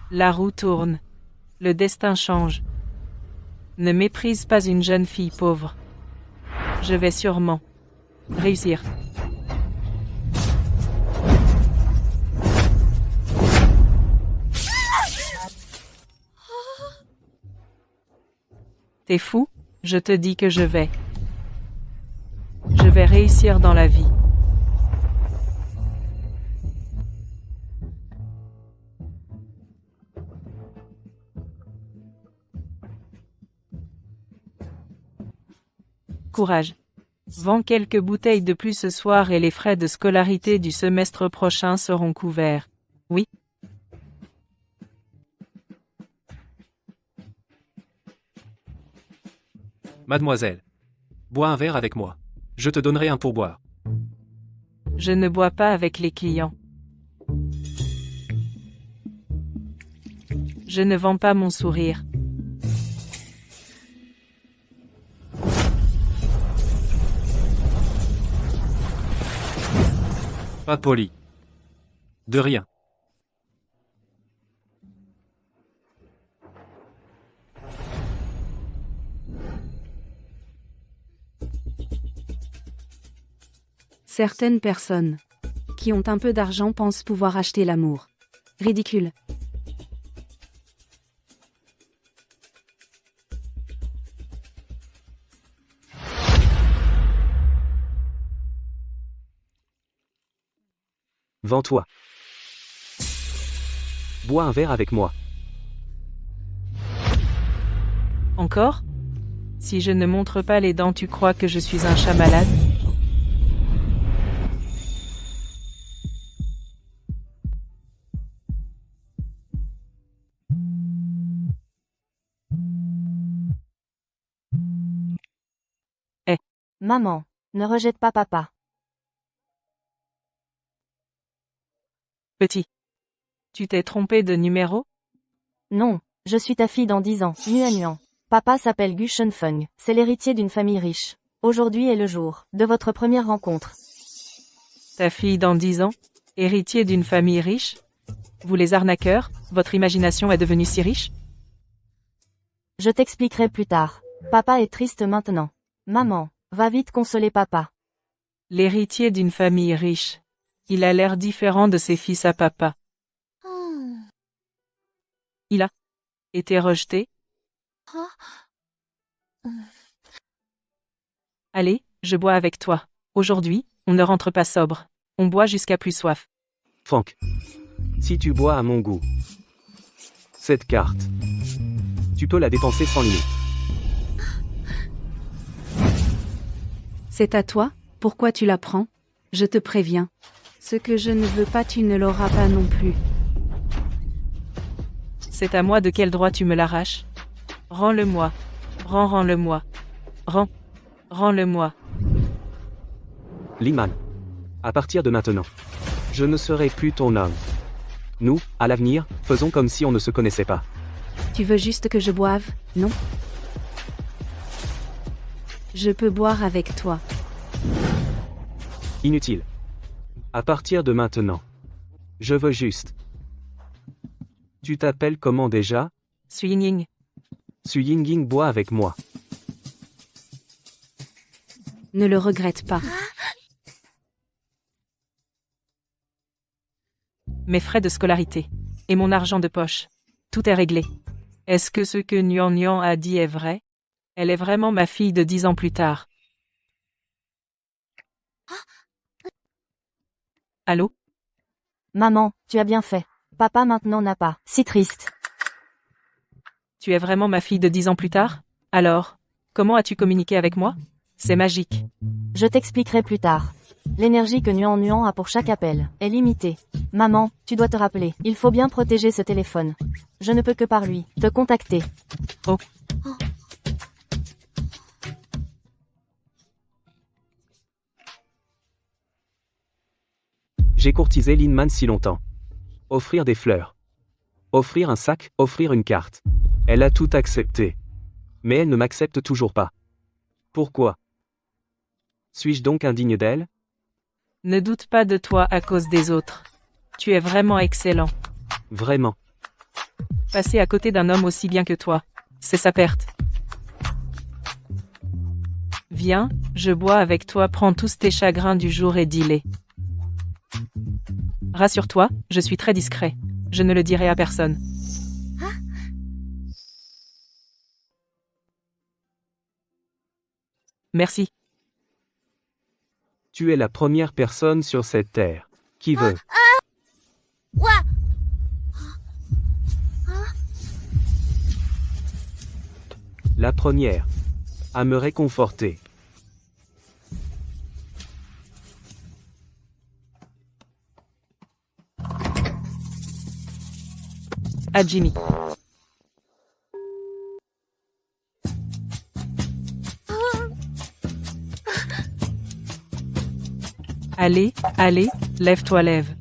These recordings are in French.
La roue tourne. Le destin change. Ne méprise pas une jeune fille pauvre. Je vais sûrement réussir. T'es fou? Je te dis que je vais. Je vais réussir dans la vie. Courage. Vends quelques bouteilles de plus ce soir et les frais de scolarité du semestre prochain seront couverts. Oui? Mademoiselle. Bois un verre avec moi. Je te donnerai un pourboire. Je ne bois pas avec les clients. Je ne vends pas mon sourire. Pas poli. De rien. Certaines personnes qui ont un peu d'argent pensent pouvoir acheter l'amour. Ridicule. Vends-toi. Bois un verre avec moi. Encore? Si je ne montre pas les dents, tu crois que je suis un chat malade? Maman, ne rejette pas papa. Petit. Tu t'es trompé de numéro? Non, je suis ta fille dans 10 ans. Nuan. Papa s'appelle Gu Shenfeng. C'est l'héritier d'une famille riche. Aujourd'hui est le jour de votre première rencontre. Ta fille dans 10 ans? Héritier d'une famille riche? Vous les arnaqueurs, votre imagination est devenue si riche? Je t'expliquerai plus tard. Papa est triste maintenant. Maman, va vite consoler papa. L'héritier d'une famille riche. Il a l'air différent de ses fils à papa. Il a été rejeté? Allez, je bois avec toi. Aujourd'hui, on ne rentre pas sobre. On boit jusqu'à plus soif. Franck. Si tu bois à mon goût. Cette carte. Tu peux la dépenser sans limite. C'est à toi, pourquoi tu la prends? Je te préviens. Ce que je ne veux pas, tu ne l'auras pas non plus. C'est à moi, de quel droit tu me l'arraches? Rends-le-moi. Rends-le-moi. Rends-le-moi. Linman. À partir de maintenant. Je ne serai plus ton homme. Nous, à l'avenir, faisons comme si on ne se connaissait pas. Tu veux juste que je boive, non? Je peux boire avec toi. Inutile. À partir de maintenant. Je veux juste. Tu t'appelles comment déjà? Su Ying. Su Yingying, bois avec moi. Ne le regrette pas. Mes frais de scolarité. Et mon argent de poche. Tout est réglé. Est-ce que ce que Nuan a dit est vrai? Elle est vraiment ma fille de 10 ans plus tard. Allô? Maman, tu as bien fait. Papa maintenant n'a pas. Si triste. Tu es vraiment ma fille de 10 ans plus tard? Alors, comment as-tu communiqué avec moi? C'est magique. Je t'expliquerai plus tard. L'énergie que Nuan a pour chaque appel est limitée. Maman, tu dois te rappeler, il faut bien protéger ce téléphone. Je ne peux que par lui te contacter. Oh. J'ai courtisé Linman si longtemps. Offrir des fleurs. Offrir un sac, offrir une carte. Elle a tout accepté. Mais elle ne m'accepte toujours pas. Pourquoi? Suis-je donc indigne d'elle? Ne doute pas de toi à cause des autres. Tu es vraiment excellent. Vraiment. Passer à côté d'un homme aussi bien que toi, c'est sa perte. Viens, je bois avec toi, prends tous tes chagrins du jour et dis-les. Rassure-toi, je suis très discret. Je ne le dirai à personne. Merci. Tu es la première personne sur cette terre qui veut. La première à me réconforter. À Jimmy. Allez, allez, lève-toi, lève.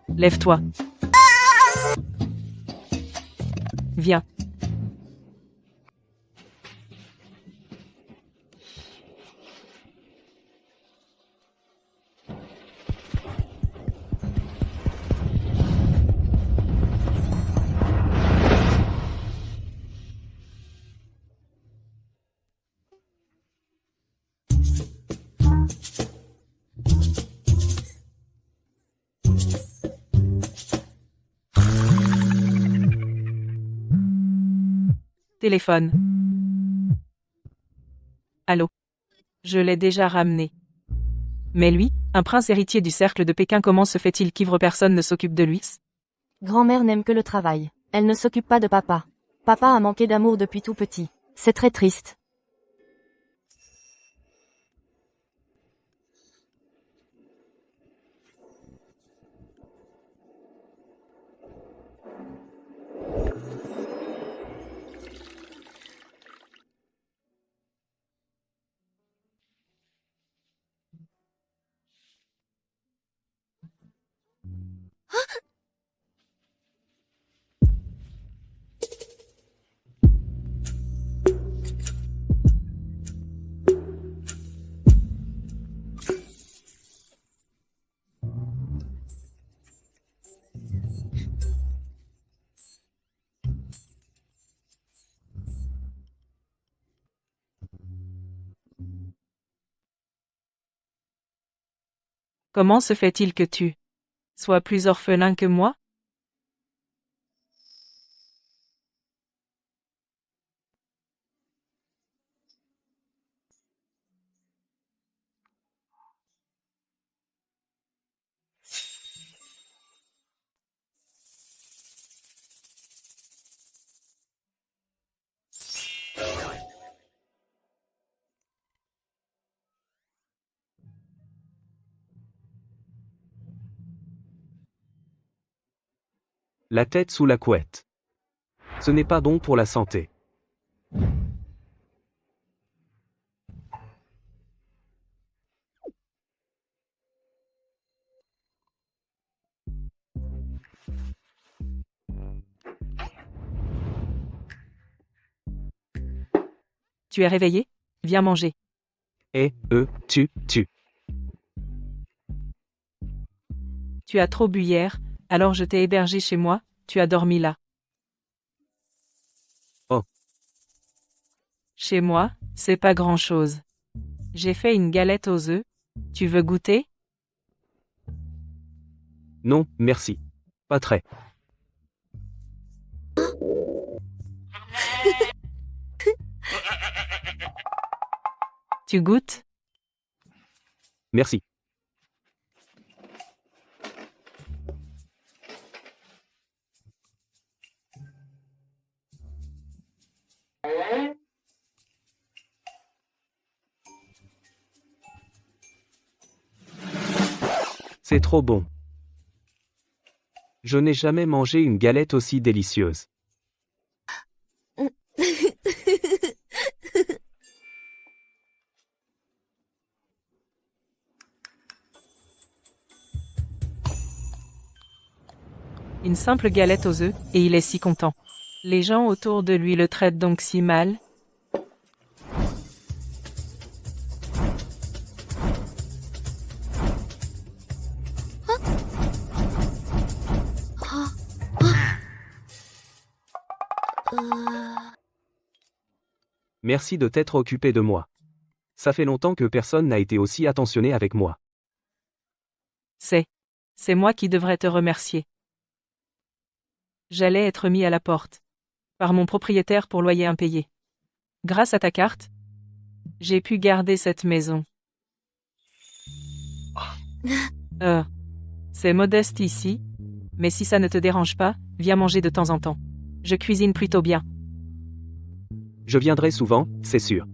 Lève-toi. Viens. Téléphone. Allô. Je l'ai déjà ramené. Mais lui, un prince héritier du cercle de Pékin, comment se fait-il qu'ivre personne ne s'occupe de lui? Grand-mère n'aime que le travail. Elle ne s'occupe pas de papa. Papa a manqué d'amour depuis tout petit. C'est très triste. Comment se fait-il que tu sois plus orphelin que moi? La tête sous la couette. Ce n'est pas bon pour la santé. Tu es réveillé? Viens manger. Tu. Tu as trop bu hier, alors je t'ai hébergé chez moi, tu as dormi là. Oh. Chez moi, c'est pas grand-chose. J'ai fait une galette aux œufs. Tu veux goûter? Non, merci. Pas très. Tu goûtes? Merci. C'est trop bon. Je n'ai jamais mangé une galette aussi délicieuse. Une simple galette aux œufs, et il est si content. Les gens autour de lui le traitent donc si mal. Merci de t'être occupé de moi. Ça fait longtemps que personne n'a été aussi attentionné avec moi. C'est moi qui devrais te remercier. J'allais être mis à la porte. Par mon propriétaire pour loyer impayé. Grâce à ta carte, j'ai pu garder cette maison. C'est modeste ici, mais si ça ne te dérange pas, viens manger de temps en temps. Je cuisine plutôt bien. Je viendrai souvent, c'est sûr.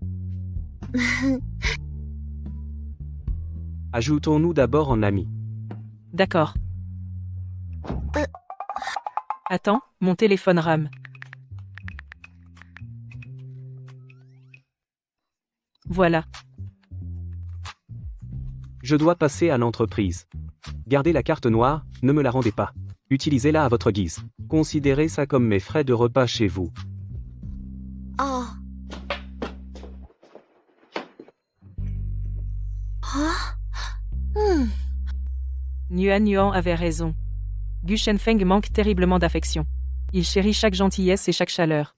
Ajoutons-nous d'abord en amis. D'accord. Attends, mon téléphone rame. Voilà. Je dois passer à l'entreprise. Gardez la carte noire, ne me la rendez pas. Utilisez-la à votre guise. Considérez ça comme mes frais de repas chez vous. Oh. Nuan Yuan avait raison. Gu Shenfeng manque terriblement d'affection. Il chérit chaque gentillesse et chaque chaleur.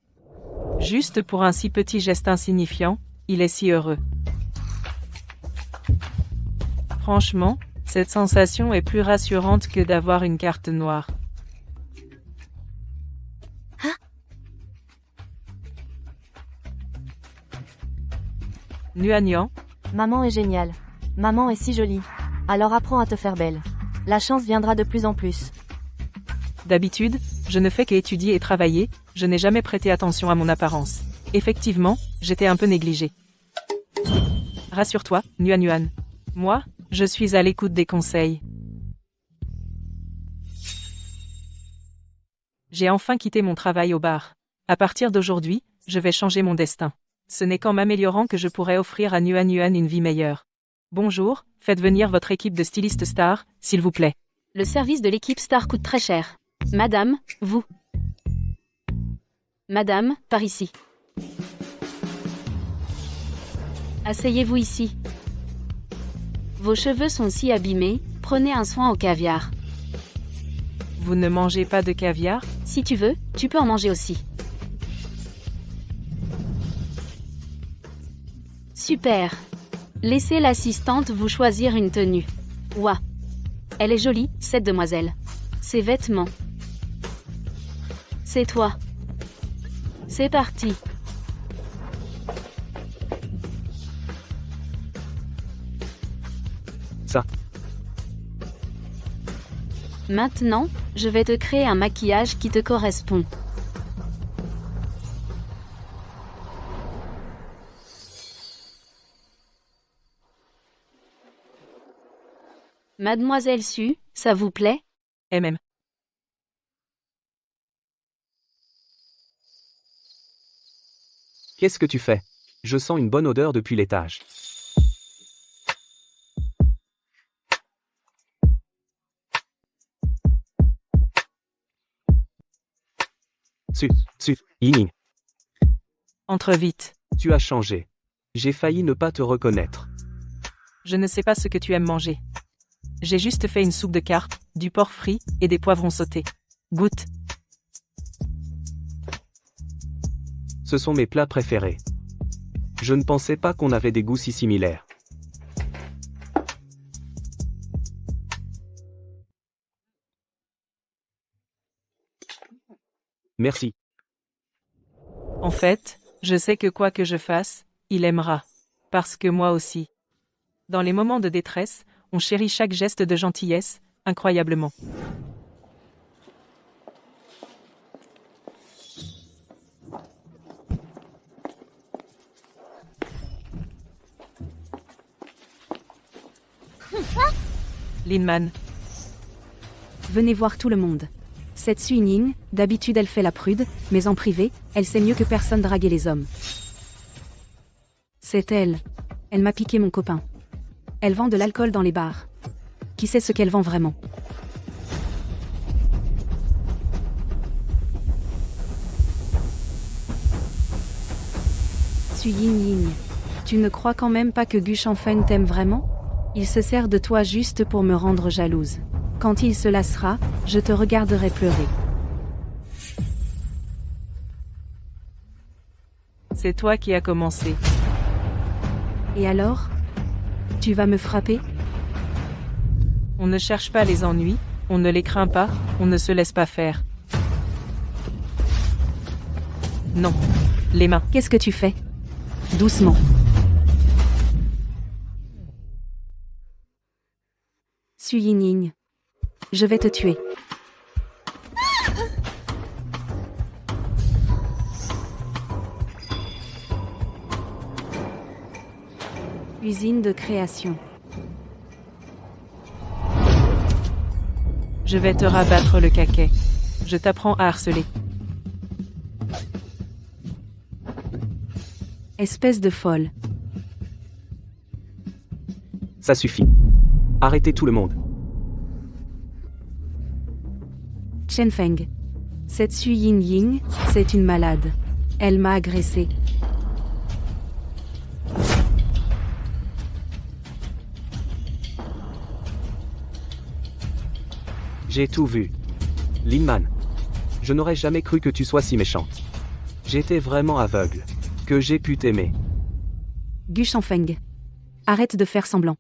Juste pour un si petit geste insignifiant, il est si heureux. Franchement, cette sensation est plus rassurante que d'avoir une carte noire. Nuan Yuan, Maman est géniale. Maman est si jolie. Alors apprends à te faire belle. La chance viendra de plus en plus. d'habitude, je ne fais qu'étudier et travailler, je n'ai jamais prêté attention à mon apparence. Effectivement, j'étais un peu négligée. Rassure-toi, Nuan Yuan. Moi, je suis à l'écoute des conseils. J'ai enfin quitté mon travail au bar. À partir d'aujourd'hui, je vais changer mon destin. Ce n'est qu'en m'améliorant que je pourrai offrir à Nuan Yuan une vie meilleure. Bonjour, faites venir votre équipe de stylistes stars, s'il vous plaît. Le service de l'équipe Star coûte très cher. Madame, vous. Madame, par ici. Asseyez-vous ici. Vos cheveux sont si abîmés, prenez un soin au caviar. Vous ne mangez pas de caviar? Si tu veux, tu peux en manger aussi. Super. Laissez l'assistante vous choisir une tenue. Ouah. Elle est jolie, cette demoiselle. Ses vêtements. C'est toi. C'est parti. Ça. Maintenant, je vais te créer un maquillage qui te correspond. Mademoiselle Su, ça vous plaît? MM. Qu'est-ce que tu fais? Je sens une bonne odeur depuis l'étage. Ying, Entre vite. tu as changé. J'ai failli ne pas te reconnaître. Je ne sais pas ce que tu aimes manger. J'ai juste fait une soupe de carpe, du porc frit, et des poivrons sautés. Goûte. Ce sont mes plats préférés. Je ne pensais pas qu'on avait des goûts si similaires. Merci. En fait, je sais que quoi que je fasse, il aimera. Parce que moi aussi. Dans les moments de détresse, on chérit chaque geste de gentillesse, incroyablement. Linman, Venez voir tout le monde. Cette Su Ying, d'habitude elle fait la prude, mais en privé, elle sait mieux que personne draguer les hommes. C'est elle. Elle m'a piqué mon copain. Elle vend de l'alcool dans les bars. Qui sait ce qu'elle vend vraiment? Su Ying, tu ne crois quand même pas que Gu Shanfeng t'aime vraiment? Il se sert de toi juste pour me rendre jalouse. Quand il se lassera, je te regarderai pleurer. C'est toi qui as commencé. Et alors? Tu vas me frapper? On ne cherche pas les ennuis, on ne les craint pas, on ne se laisse pas faire. Non. Les mains. Qu'est-ce que tu fais? Doucement. Su Ying. Je vais te tuer. Usine de création. Je vais te rabattre le caquet. Je t'apprends à harceler. Espèce de folle. Ça suffit. Arrêtez tout le monde. Chen Feng. Cette Su Ying, c'est une malade. Elle m'a agressé. J'ai tout vu. Lin Man. Je n'aurais jamais cru que tu sois si méchante. J'étais vraiment aveugle. Que j'ai pu t'aimer. Gu Shanfeng. Arrête de faire semblant.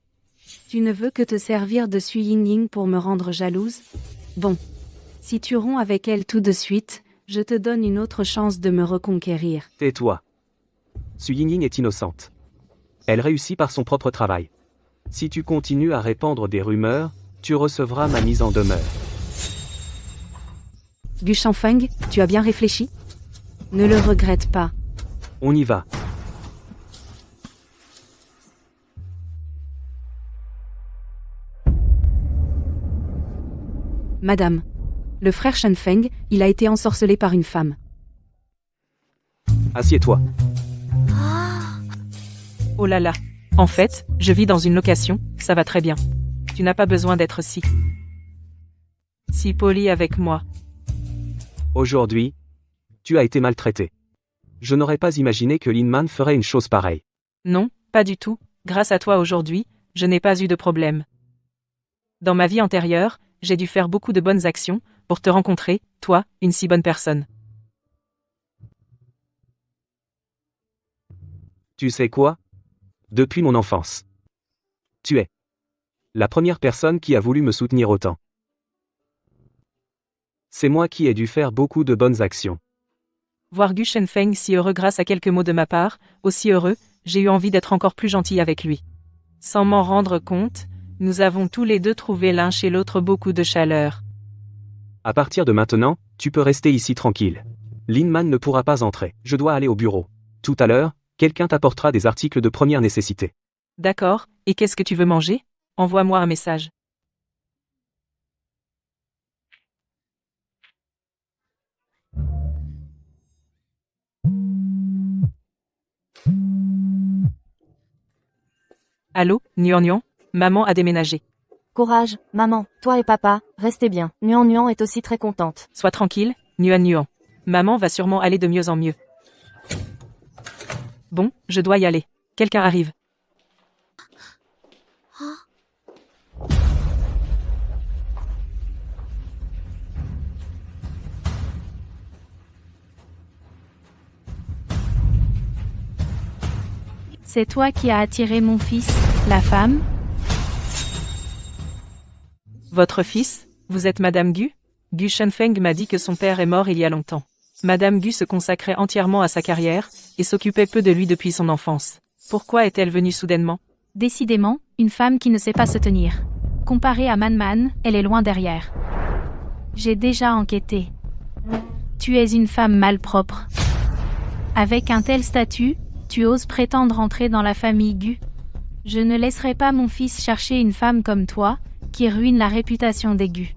Tu ne veux que te servir de Su Ying pour me rendre jalouse? Bon. Si tu romps avec elle tout de suite, je te donne une autre chance de me reconquérir. Tais-toi. Su Ying est innocente. Elle réussit par son propre travail. Si tu continues à répandre des rumeurs, tu recevras ma mise en demeure. Gu Shanfeng, tu as bien réfléchi? Ne le regrette pas. On y va. Madame. Le frère Chen Feng, il a été ensorcelé par une femme. Assieds-toi. Oh là là. En fait, je vis dans une location, ça va très bien. Tu n'as pas besoin d'être si poli avec moi. Aujourd'hui, tu as été maltraité. Je n'aurais pas imaginé que Lin Man ferait une chose pareille. Non, pas du tout. Grâce à toi aujourd'hui, je n'ai pas eu de problème. Dans ma vie antérieure, j'ai dû faire beaucoup de bonnes actions pour te rencontrer, toi, une si bonne personne. Tu sais quoi? Depuis mon enfance. Tu es la première personne qui a voulu me soutenir autant. C'est moi qui ai dû faire beaucoup de bonnes actions. Voir Gu Shenfeng si heureux grâce à quelques mots de ma part, aussi heureux, j'ai eu envie d'être encore plus gentil avec lui. Sans m'en rendre compte, nous avons tous les deux trouvé l'un chez l'autre beaucoup de chaleur. À partir de maintenant, tu peux rester ici tranquille. Lin Man ne pourra pas entrer. Je dois aller au bureau. Tout à l'heure, quelqu'un t'apportera des articles de première nécessité. D'accord, et qu'est-ce que tu veux manger? Envoie-moi un message. Allô, Nuan, maman a déménagé. Courage, maman, toi et papa, restez bien. Nuan est aussi très contente. Sois tranquille, Nuan. Maman va sûrement aller de mieux en mieux. Bon, je dois y aller. Quelqu'un arrive. C'est toi qui as attiré mon fils, la femme? Votre fils, vous êtes Madame Gu? Gu Shenfeng m'a dit que son père est mort il y a longtemps. Madame Gu se consacrait entièrement à sa carrière, et s'occupait peu de lui depuis son enfance. Pourquoi est-elle venue soudainement? Décidément, une femme qui ne sait pas se tenir. Comparée à Man, elle est loin derrière. J'ai déjà enquêté. Tu es une femme malpropre. Avec un tel statut, tu oses prétendre entrer dans la famille Gu. Je ne laisserai pas mon fils chercher une femme comme toi, qui ruine la réputation des Gu.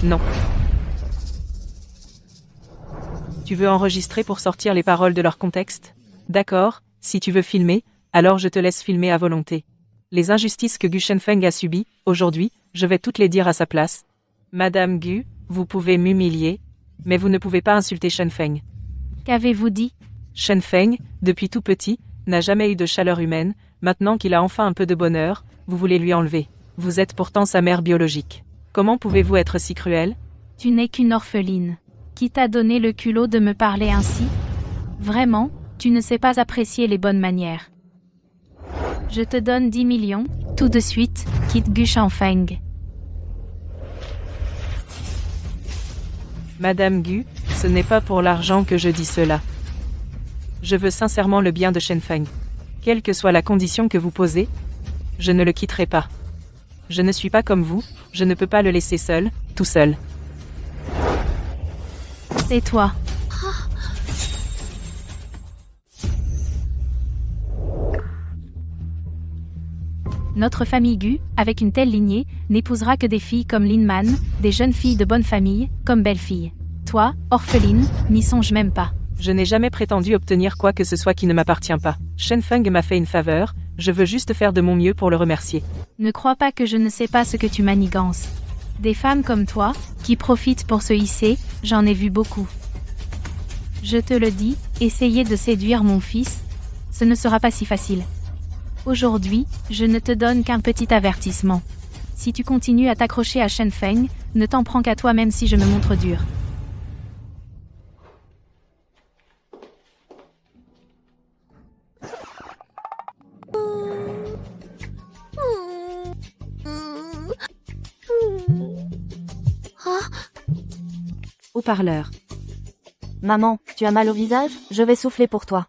Non. Tu veux enregistrer pour sortir les paroles de leur contexte? D'accord, si tu veux filmer, alors je te laisse filmer à volonté. Les injustices que Gu Shenfeng a subies, aujourd'hui, je vais toutes les dire à sa place. Madame Gu, vous pouvez m'humilier, mais vous ne pouvez pas insulter Shenfeng. Qu'avez-vous dit? Shenfeng, depuis tout petit, n'a jamais eu de chaleur humaine, maintenant qu'il a enfin un peu de bonheur, vous voulez lui enlever. Vous êtes pourtant sa mère biologique. Comment pouvez-vous être si cruel? Tu n'es qu'une orpheline. Qui t'a donné le culot de me parler ainsi? Vraiment, Tu ne sais pas apprécier les bonnes manières. Je te donne 10 millions, tout de suite, quitte Gu Shanfeng. Madame Gu, ce n'est pas pour l'argent que je dis cela. Je veux sincèrement le bien de Shenfeng. Quelle que soit la condition que vous posez, je ne le quitterai pas. Je ne suis pas comme vous, je ne peux pas le laisser seul, tout seul. C'est toi. Notre famille Gu, avec une telle lignée, n'épousera que des filles comme Lin Man, des jeunes filles de bonne famille, comme belle-fille. Toi, orpheline, n'y songe même pas. Je n'ai jamais prétendu obtenir quoi que ce soit qui ne m'appartient pas. Shenfeng m'a fait une faveur, je veux juste faire de mon mieux pour le remercier. Ne crois pas que je ne sais pas ce que tu manigances. Des femmes comme toi, qui profitent pour se hisser, j'en ai vu beaucoup. Je te le dis, essayer de séduire mon fils, ce ne sera pas si facile. Aujourd'hui, je ne te donne qu'un petit avertissement. Si tu continues à t'accrocher à Shenfeng, ne t'en prends qu'à toi même si je me montre dur. Haut-parleur. Maman, tu as mal au visage? Je vais souffler pour toi.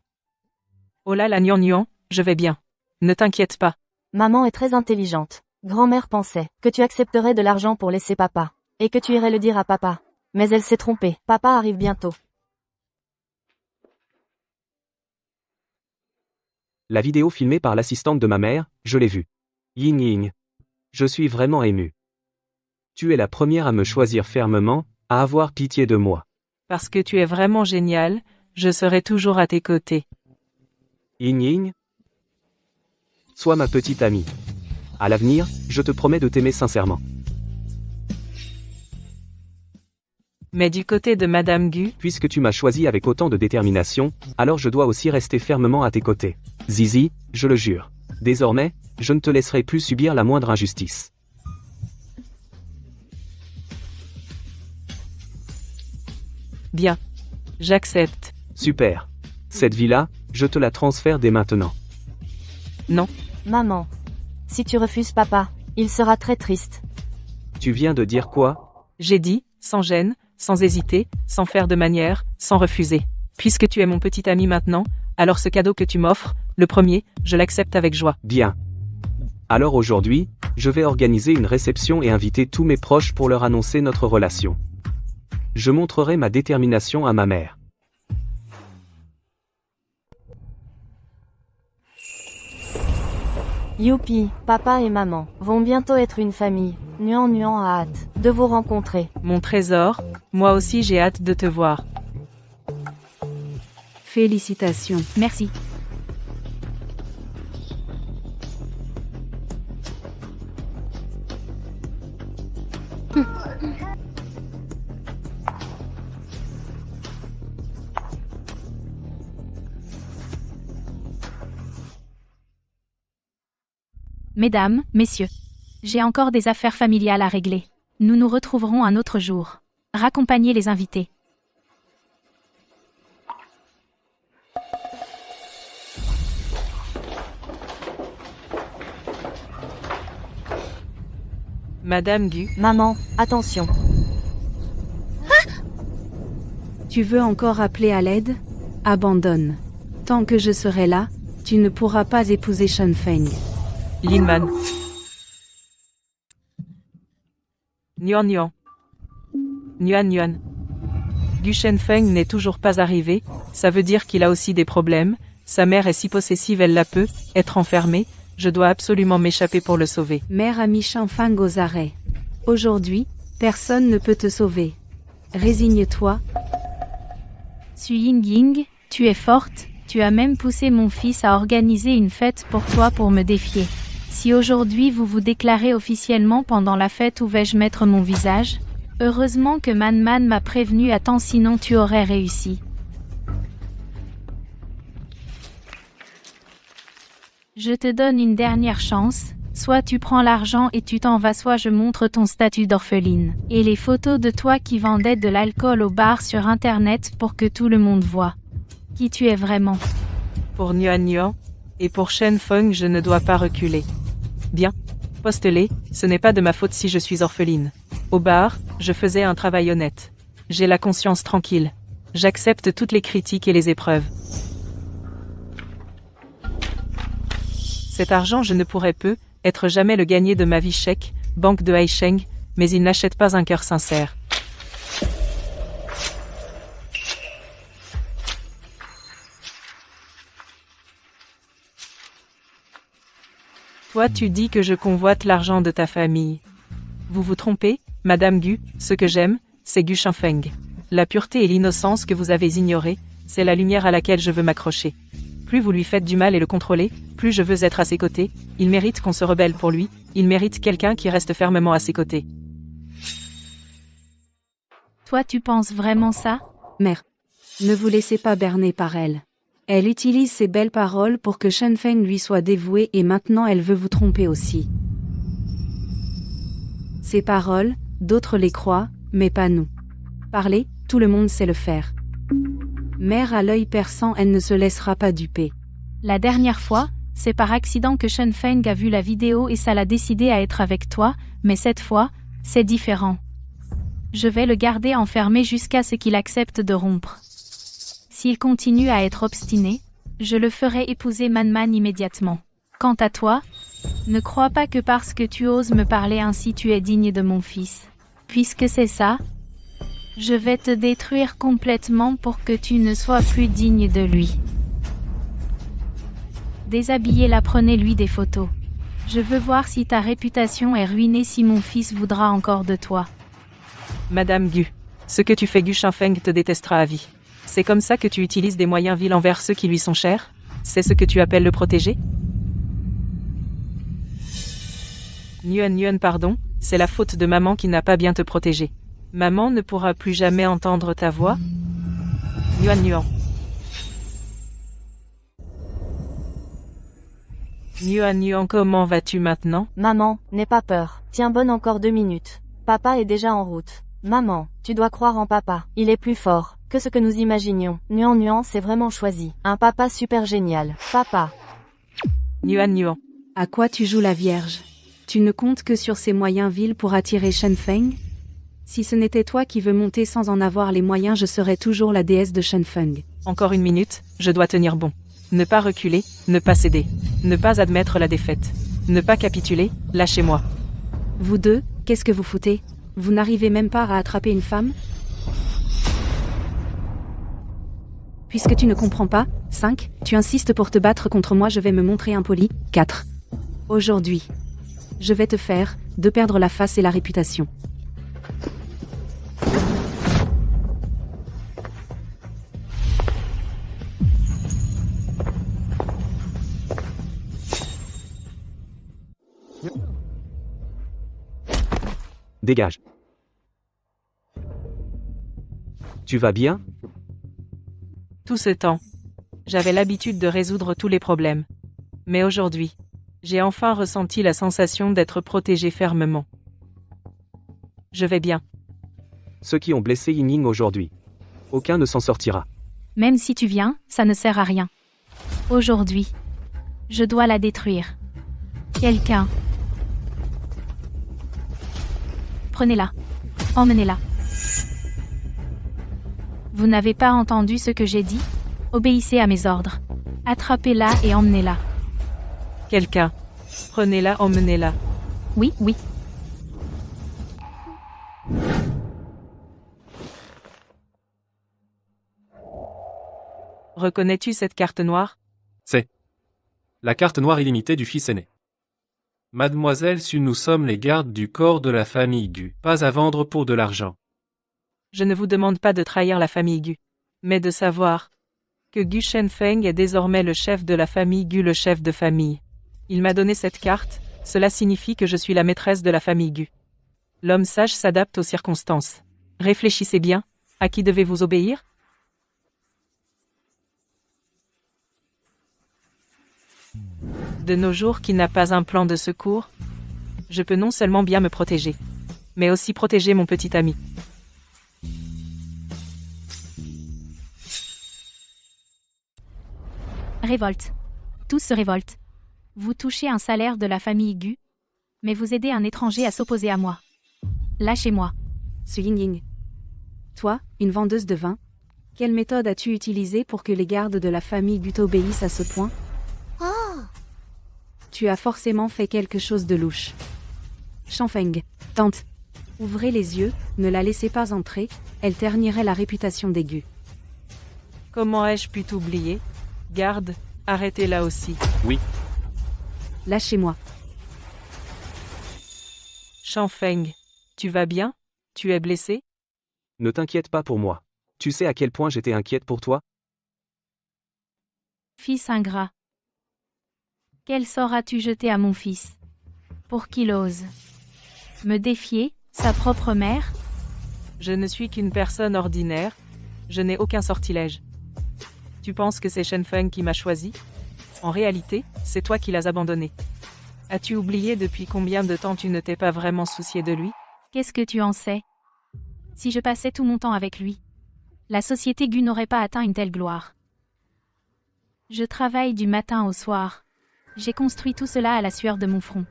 Oh là là Nian, je vais bien. Ne t'inquiète pas. Maman est très intelligente. Grand-mère pensait que tu accepterais de l'argent pour laisser papa. Et que tu irais le dire à papa. Mais elle s'est trompée. Papa arrive bientôt. La vidéo filmée par l'assistante de ma mère, je l'ai vue. Ying Ying. Je suis vraiment ému. Tu es la première à me choisir fermement, à avoir pitié de moi. Parce que tu es vraiment génial, je serai toujours à tes côtés. Ying Ying. Sois ma petite amie. À l'avenir, je te promets de t'aimer sincèrement. Mais du côté de Madame Gu, Puisque tu m'as choisi avec autant de détermination, alors je dois aussi rester fermement à tes côtés. Zizi, je le jure. Désormais, je ne te laisserai plus subir la moindre injustice. bien. J'accepte. Super. Cette vie-là, je te la transfère dès maintenant. Non. Maman. Si tu refuses papa, il sera très triste. Tu viens de dire quoi? J'ai dit, sans gêne, sans hésiter, sans faire de manière, sans refuser. Puisque tu es mon petit ami maintenant, alors ce cadeau que tu m'offres, le premier, je l'accepte avec joie. Bien. Alors aujourd'hui, je vais organiser une réception et inviter tous mes proches pour leur annoncer notre relation. Je montrerai ma détermination à ma mère. Youpi, papa et maman vont bientôt être une famille. Nuan a hâte de vous rencontrer. Mon trésor, moi aussi j'ai hâte de te voir. Félicitations. Merci. Mesdames, messieurs, j'ai encore des affaires familiales à régler. Nous nous retrouverons un autre jour. Raccompagnez les invités. Madame Gu, Maman, attention. Tu veux encore appeler à l'aide? Abandonne. Tant que je serai là, tu ne pourras pas épouser Shenfeng. Linman. Nuan. Gu Shenfeng n'est toujours pas arrivé, ça veut dire qu'il a aussi des problèmes, sa mère est si possessive elle la peut, être enfermée, je dois absolument m'échapper pour le sauver. Mère a mis Shenfeng aux arrêts. Aujourd'hui, personne ne peut te sauver. Résigne-toi. Su Ying, tu es forte, tu as même poussé mon fils à organiser une fête pour toi pour me défier. Si aujourd'hui vous vous déclarez officiellement pendant la fête, où vais-je mettre mon visage? Heureusement que Man m'a prévenu à temps, sinon tu aurais réussi. Je te donne une dernière chance, soit tu prends l'argent et tu t'en vas, soit je montre ton statut d'orpheline. Et les photos de toi qui vendais de l'alcool au bar sur internet pour que tout le monde voie qui tu es vraiment. Pour Nuan Nuan, et pour Shen Feng je ne dois pas reculer. Bien. Poste-les, ce n'est pas de ma faute si je suis orpheline. Au bar, je faisais un travail honnête. J'ai la conscience tranquille. J'accepte toutes les critiques et les épreuves. Cet argent je ne pourrais être jamais le gagné de ma vie chèque, banque de Haisheng, mais il n'achète pas un cœur sincère. Toi tu dis que je convoite l'argent de ta famille. Vous vous trompez, Madame Gu, ce que j'aime, c'est Gu Shenfeng. La pureté et l'innocence que vous avez ignorées, c'est la lumière à laquelle je veux m'accrocher. Plus vous lui faites du mal et le contrôlez, plus je veux être à ses côtés, il mérite qu'on se rebelle pour lui, il mérite quelqu'un qui reste fermement à ses côtés. Toi tu penses vraiment ça? Mère, ne vous laissez pas berner par elle. Elle utilise ses belles paroles pour que Shen Feng lui soit dévouée et maintenant elle veut vous tromper aussi. Ces paroles, d'autres les croient, mais pas nous. Parler, tout le monde sait le faire. Mère à l'œil perçant, elle ne se laissera pas duper. La dernière fois, c'est par accident que Shen Feng a vu la vidéo et ça l'a décidé à être avec toi, mais cette fois, c'est différent. Je vais le garder enfermé jusqu'à ce qu'il accepte de rompre. S'il continue à être obstiné, je le ferai épouser Man immédiatement. Quant à toi, ne crois pas que parce que tu oses me parler ainsi tu es digne de mon fils. Puisque c'est ça, je vais te détruire complètement pour que tu ne sois plus digne de lui. Déshabillez-la, prenez-lui des photos. Je veux voir si ta réputation est ruinée, si mon fils voudra encore de toi. Madame Gu, ce que tu fais Gu Shenfeng te détestera à vie. C'est comme ça que tu utilises des moyens vils envers ceux qui lui sont chers? C'est ce que tu appelles le protéger? Nuan pardon, c'est la faute de maman qui n'a pas bien te protégé. Maman ne pourra plus jamais entendre ta voix? Nuan. Nuan, comment vas-tu maintenant? Maman, n'aie pas peur. Tiens bonne encore 2 minutes. Papa est déjà en route. Maman, tu dois croire en papa. Il est plus fort que ce que nous imaginions. Nuan c'est vraiment choisi. Un papa super génial. Papa. Nuan. À quoi tu joues la Vierge? Tu ne comptes que sur ses moyens vils pour attirer Shen Feng? Si ce n'était toi qui veux monter sans en avoir les moyens, je serais toujours la déesse de Shen Feng. Encore 1 minute, je dois tenir bon. Ne pas reculer, ne pas céder. Ne pas admettre la défaite. Ne pas capituler, lâchez-moi. Vous deux, qu'est-ce que vous foutez? Vous n'arrivez même pas à attraper une femme? Puisque tu ne comprends pas, 5, tu insistes pour te battre contre moi, je vais me montrer impoli. 4. Aujourd'hui, je vais te faire, de perdre la face et la réputation. Dégage. Tu vas bien? Tout ce temps, j'avais l'habitude de résoudre tous les problèmes. Mais aujourd'hui, j'ai enfin ressenti la sensation d'être protégé fermement. Je vais bien. Ceux qui ont blessé Yingning aujourd'hui. Aucun ne s'en sortira. Même si tu viens, ça ne sert à rien. Aujourd'hui, je dois la détruire. Quelqu'un. Prenez-la. Emmenez-la. Vous n'avez pas entendu ce que j'ai dit? Obéissez à mes ordres. Attrapez-la et emmenez-la. Quelqu'un. Prenez-la, emmenez-la. Oui. Reconnais-tu cette carte noire? C'est la carte noire illimitée du fils aîné. Mademoiselle Su, nous sommes les gardes du corps de la famille Gu, pas à vendre pour de l'argent. Je ne vous demande pas de trahir la famille Gu, mais de savoir que Gu Shenfeng est désormais le chef de la famille Gu, le chef de famille. Il m'a donné cette carte, cela signifie que je suis la maîtresse de la famille Gu. L'homme sage s'adapte aux circonstances. Réfléchissez bien, à qui devez-vous obéir? De nos jours, qui n'a pas un plan de secours? Je peux non seulement bien me protéger, mais aussi protéger mon petit ami. révolte. Tous se révoltent. Vous touchez un salaire de la famille Gu, mais vous aidez un étranger à s'opposer à moi. Lâchez-moi. Su Yingying. Toi, une vendeuse de vin, quelle méthode as-tu utilisée pour que les gardes de la famille Gu t'obéissent à ce point? Ah. Tu as forcément fait quelque chose de louche. Shanfeng, tante. Ouvrez les yeux, ne la laissez pas entrer, elle ternirait la réputation des Gu. Comment ai-je pu t'oublier? Garde, arrêtez-la aussi. Oui, Lâchez-moi. Shanfeng, tu vas bien? Tu es blessé? ne t'inquiète pas pour moi. Tu sais à quel point j'étais inquiète pour toi? Fils ingrat. Quel sort as-tu jeté à mon fils? Pour qu'il ose me défier, sa propre mère? Je ne suis qu'une personne ordinaire, je n'ai aucun sortilège. Tu penses que c'est Shenfeng qui m'a choisi? En réalité, c'est toi qui l'as abandonné. As-tu oublié depuis combien de temps tu ne t'es pas vraiment soucié de lui? Qu'est-ce que tu en sais? Si je passais tout mon temps avec lui, la société Gu n'aurait pas atteint une telle gloire. Je travaille du matin au soir. J'ai construit tout cela à la sueur de mon front.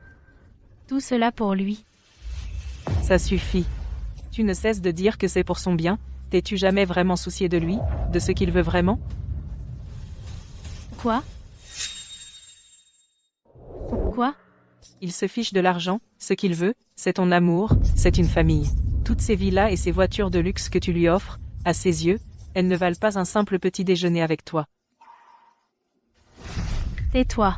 Tout cela pour lui. Ça suffit. Tu ne cesses de dire que c'est pour son bien, t'es-tu jamais vraiment soucié de lui, de ce qu'il veut vraiment? Quoi? Quoi? Il se fiche de l'argent, ce qu'il veut, c'est ton amour, c'est une famille. Toutes ces villas et ces voitures de luxe que tu lui offres, à ses yeux, elles ne valent pas un simple petit déjeuner avec toi. Tais-toi.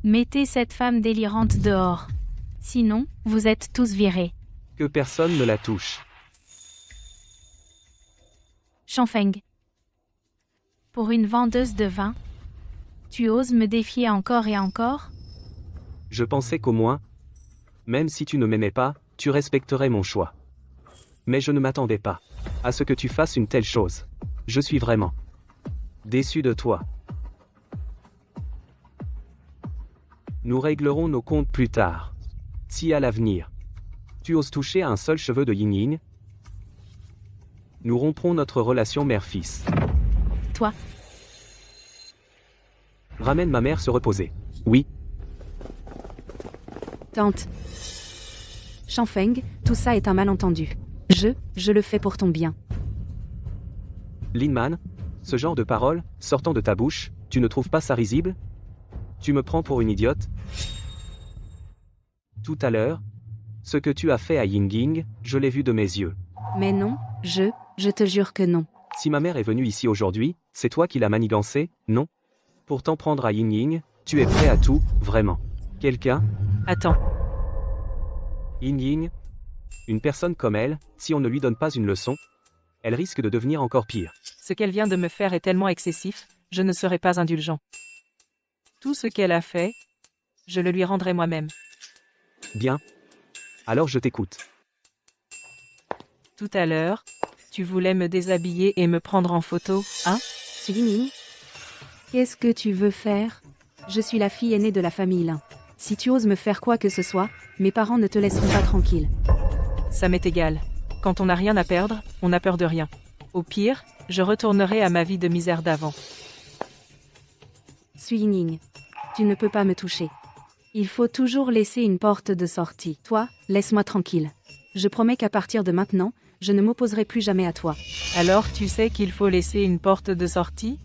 Mettez cette femme délirante dehors. Sinon, vous êtes tous virés. Que personne ne la touche. Shanfeng. Pour une vendeuse de vin, tu oses me défier encore et encore? Je pensais qu'au moins, même si tu ne m'aimais pas, tu respecterais mon choix. Mais je ne m'attendais pas à ce que tu fasses une telle chose. Je suis vraiment déçu de toi. Nous réglerons nos comptes plus tard. Si à l'avenir, tu oses toucher à un seul cheveu de Yingying, nous romprons notre relation mère-fils. Toi. Ramène ma mère se reposer. Oui, Tante. Shanfeng, tout ça est un malentendu. Je le fais pour ton bien. Linman, ce genre de paroles, sortant de ta bouche, tu ne trouves pas ça risible? Tu me prends pour une idiote? Tout à l'heure, ce que tu as fait à Yingying, je l'ai vu de mes yeux. Mais non, je te jure que non. Si ma mère est venue ici aujourd'hui, c'est toi qui l'as manigancée, non? Pour t'en prendre à Yingying, tu es prêt à tout, vraiment. Quelqu'un? Attends, Yingying? Une personne comme elle, si on ne lui donne pas une leçon, elle risque de devenir encore pire. ce qu'elle vient de me faire est tellement excessif, je ne serai pas indulgent. Tout ce qu'elle a fait, je le lui rendrai moi-même. Bien. Alors je t'écoute. Tout à l'heure, tu voulais me déshabiller et me prendre en photo, hein? Su Yingying, qu'est-ce que tu veux faire? Je suis la fille aînée de la famille Lin. Si tu oses me faire quoi que ce soit, mes parents ne te laisseront pas tranquille. Ça m'est égal. Quand on n'a rien à perdre, on n'a peur de rien. Au pire, je retournerai à ma vie de misère d'avant. Su Yingying, tu ne peux pas me toucher. Il faut toujours laisser une porte de sortie. Toi, laisse-moi tranquille. Je promets qu'à partir de maintenant, je ne m'opposerai plus jamais à toi. Alors tu sais qu'il faut laisser une porte de sortie?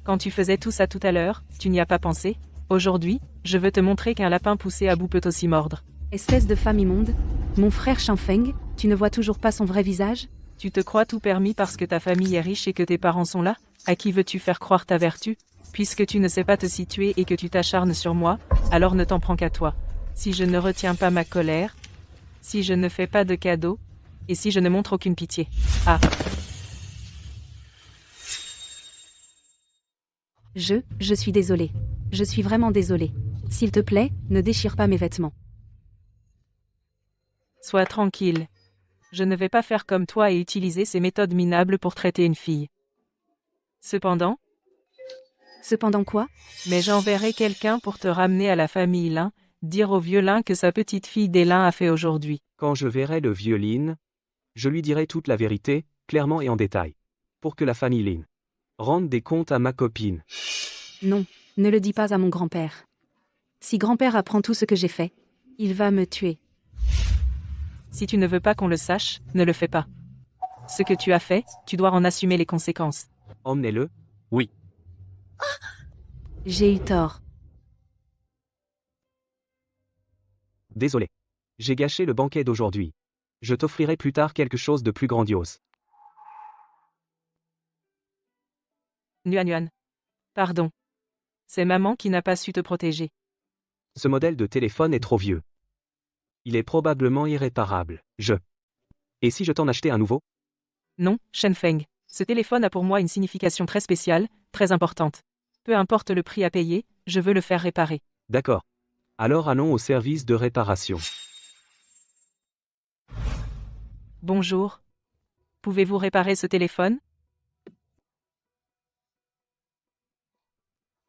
Quand tu faisais tout ça tout à l'heure, tu n'y as pas pensé? Aujourd'hui, je veux te montrer qu'un lapin poussé à bout peut aussi mordre. Espèce de femme immonde, mon frère Shanfeng, tu ne vois toujours pas son vrai visage? Tu te crois tout permis parce que ta famille est riche et que tes parents sont là? À qui veux-tu faire croire ta vertu? Puisque tu ne sais pas te situer et que tu t'acharnes sur moi, alors ne t'en prends qu'à toi. Si je ne retiens pas ma colère, si je ne fais pas de cadeaux, et si je ne montre aucune pitié. Ah, Je suis désolée. Je suis vraiment désolée. S'il te plaît, ne déchire pas mes vêtements. sois tranquille. Je ne vais pas faire comme toi et utiliser ces méthodes minables pour traiter une fille. Cependant, Quoi? mais j'enverrai quelqu'un pour te ramener à la famille Lin, dire au vieux Lin que sa petite fille des Lin a fait aujourd'hui. Quand je verrai le vieux Lin, je lui dirai toute la vérité, clairement et en détail. Pour que la famille Lin rende des comptes à ma copine. Non, ne le dis pas à mon grand-père. Si grand-père apprend tout ce que j'ai fait, il va me tuer. Si tu ne veux pas qu'on le sache, ne le fais pas. Ce que tu as fait, tu dois en assumer les conséquences. Emmenez-le. Oui. J'ai eu tort. Désolé. J'ai gâché le banquet d'aujourd'hui. Je t'offrirai plus tard quelque chose de plus grandiose. Nuan. Pardon. C'est maman qui n'a pas su te protéger. Ce modèle de téléphone est trop vieux. Il est probablement irréparable. Et si je t'en achetais un nouveau? Non, Shenfeng. Ce téléphone a pour moi une signification très spéciale, très importante. Peu importe le prix à payer, je veux le faire réparer. D'accord. Alors allons au service de réparation. Bonjour. Pouvez-vous réparer ce téléphone?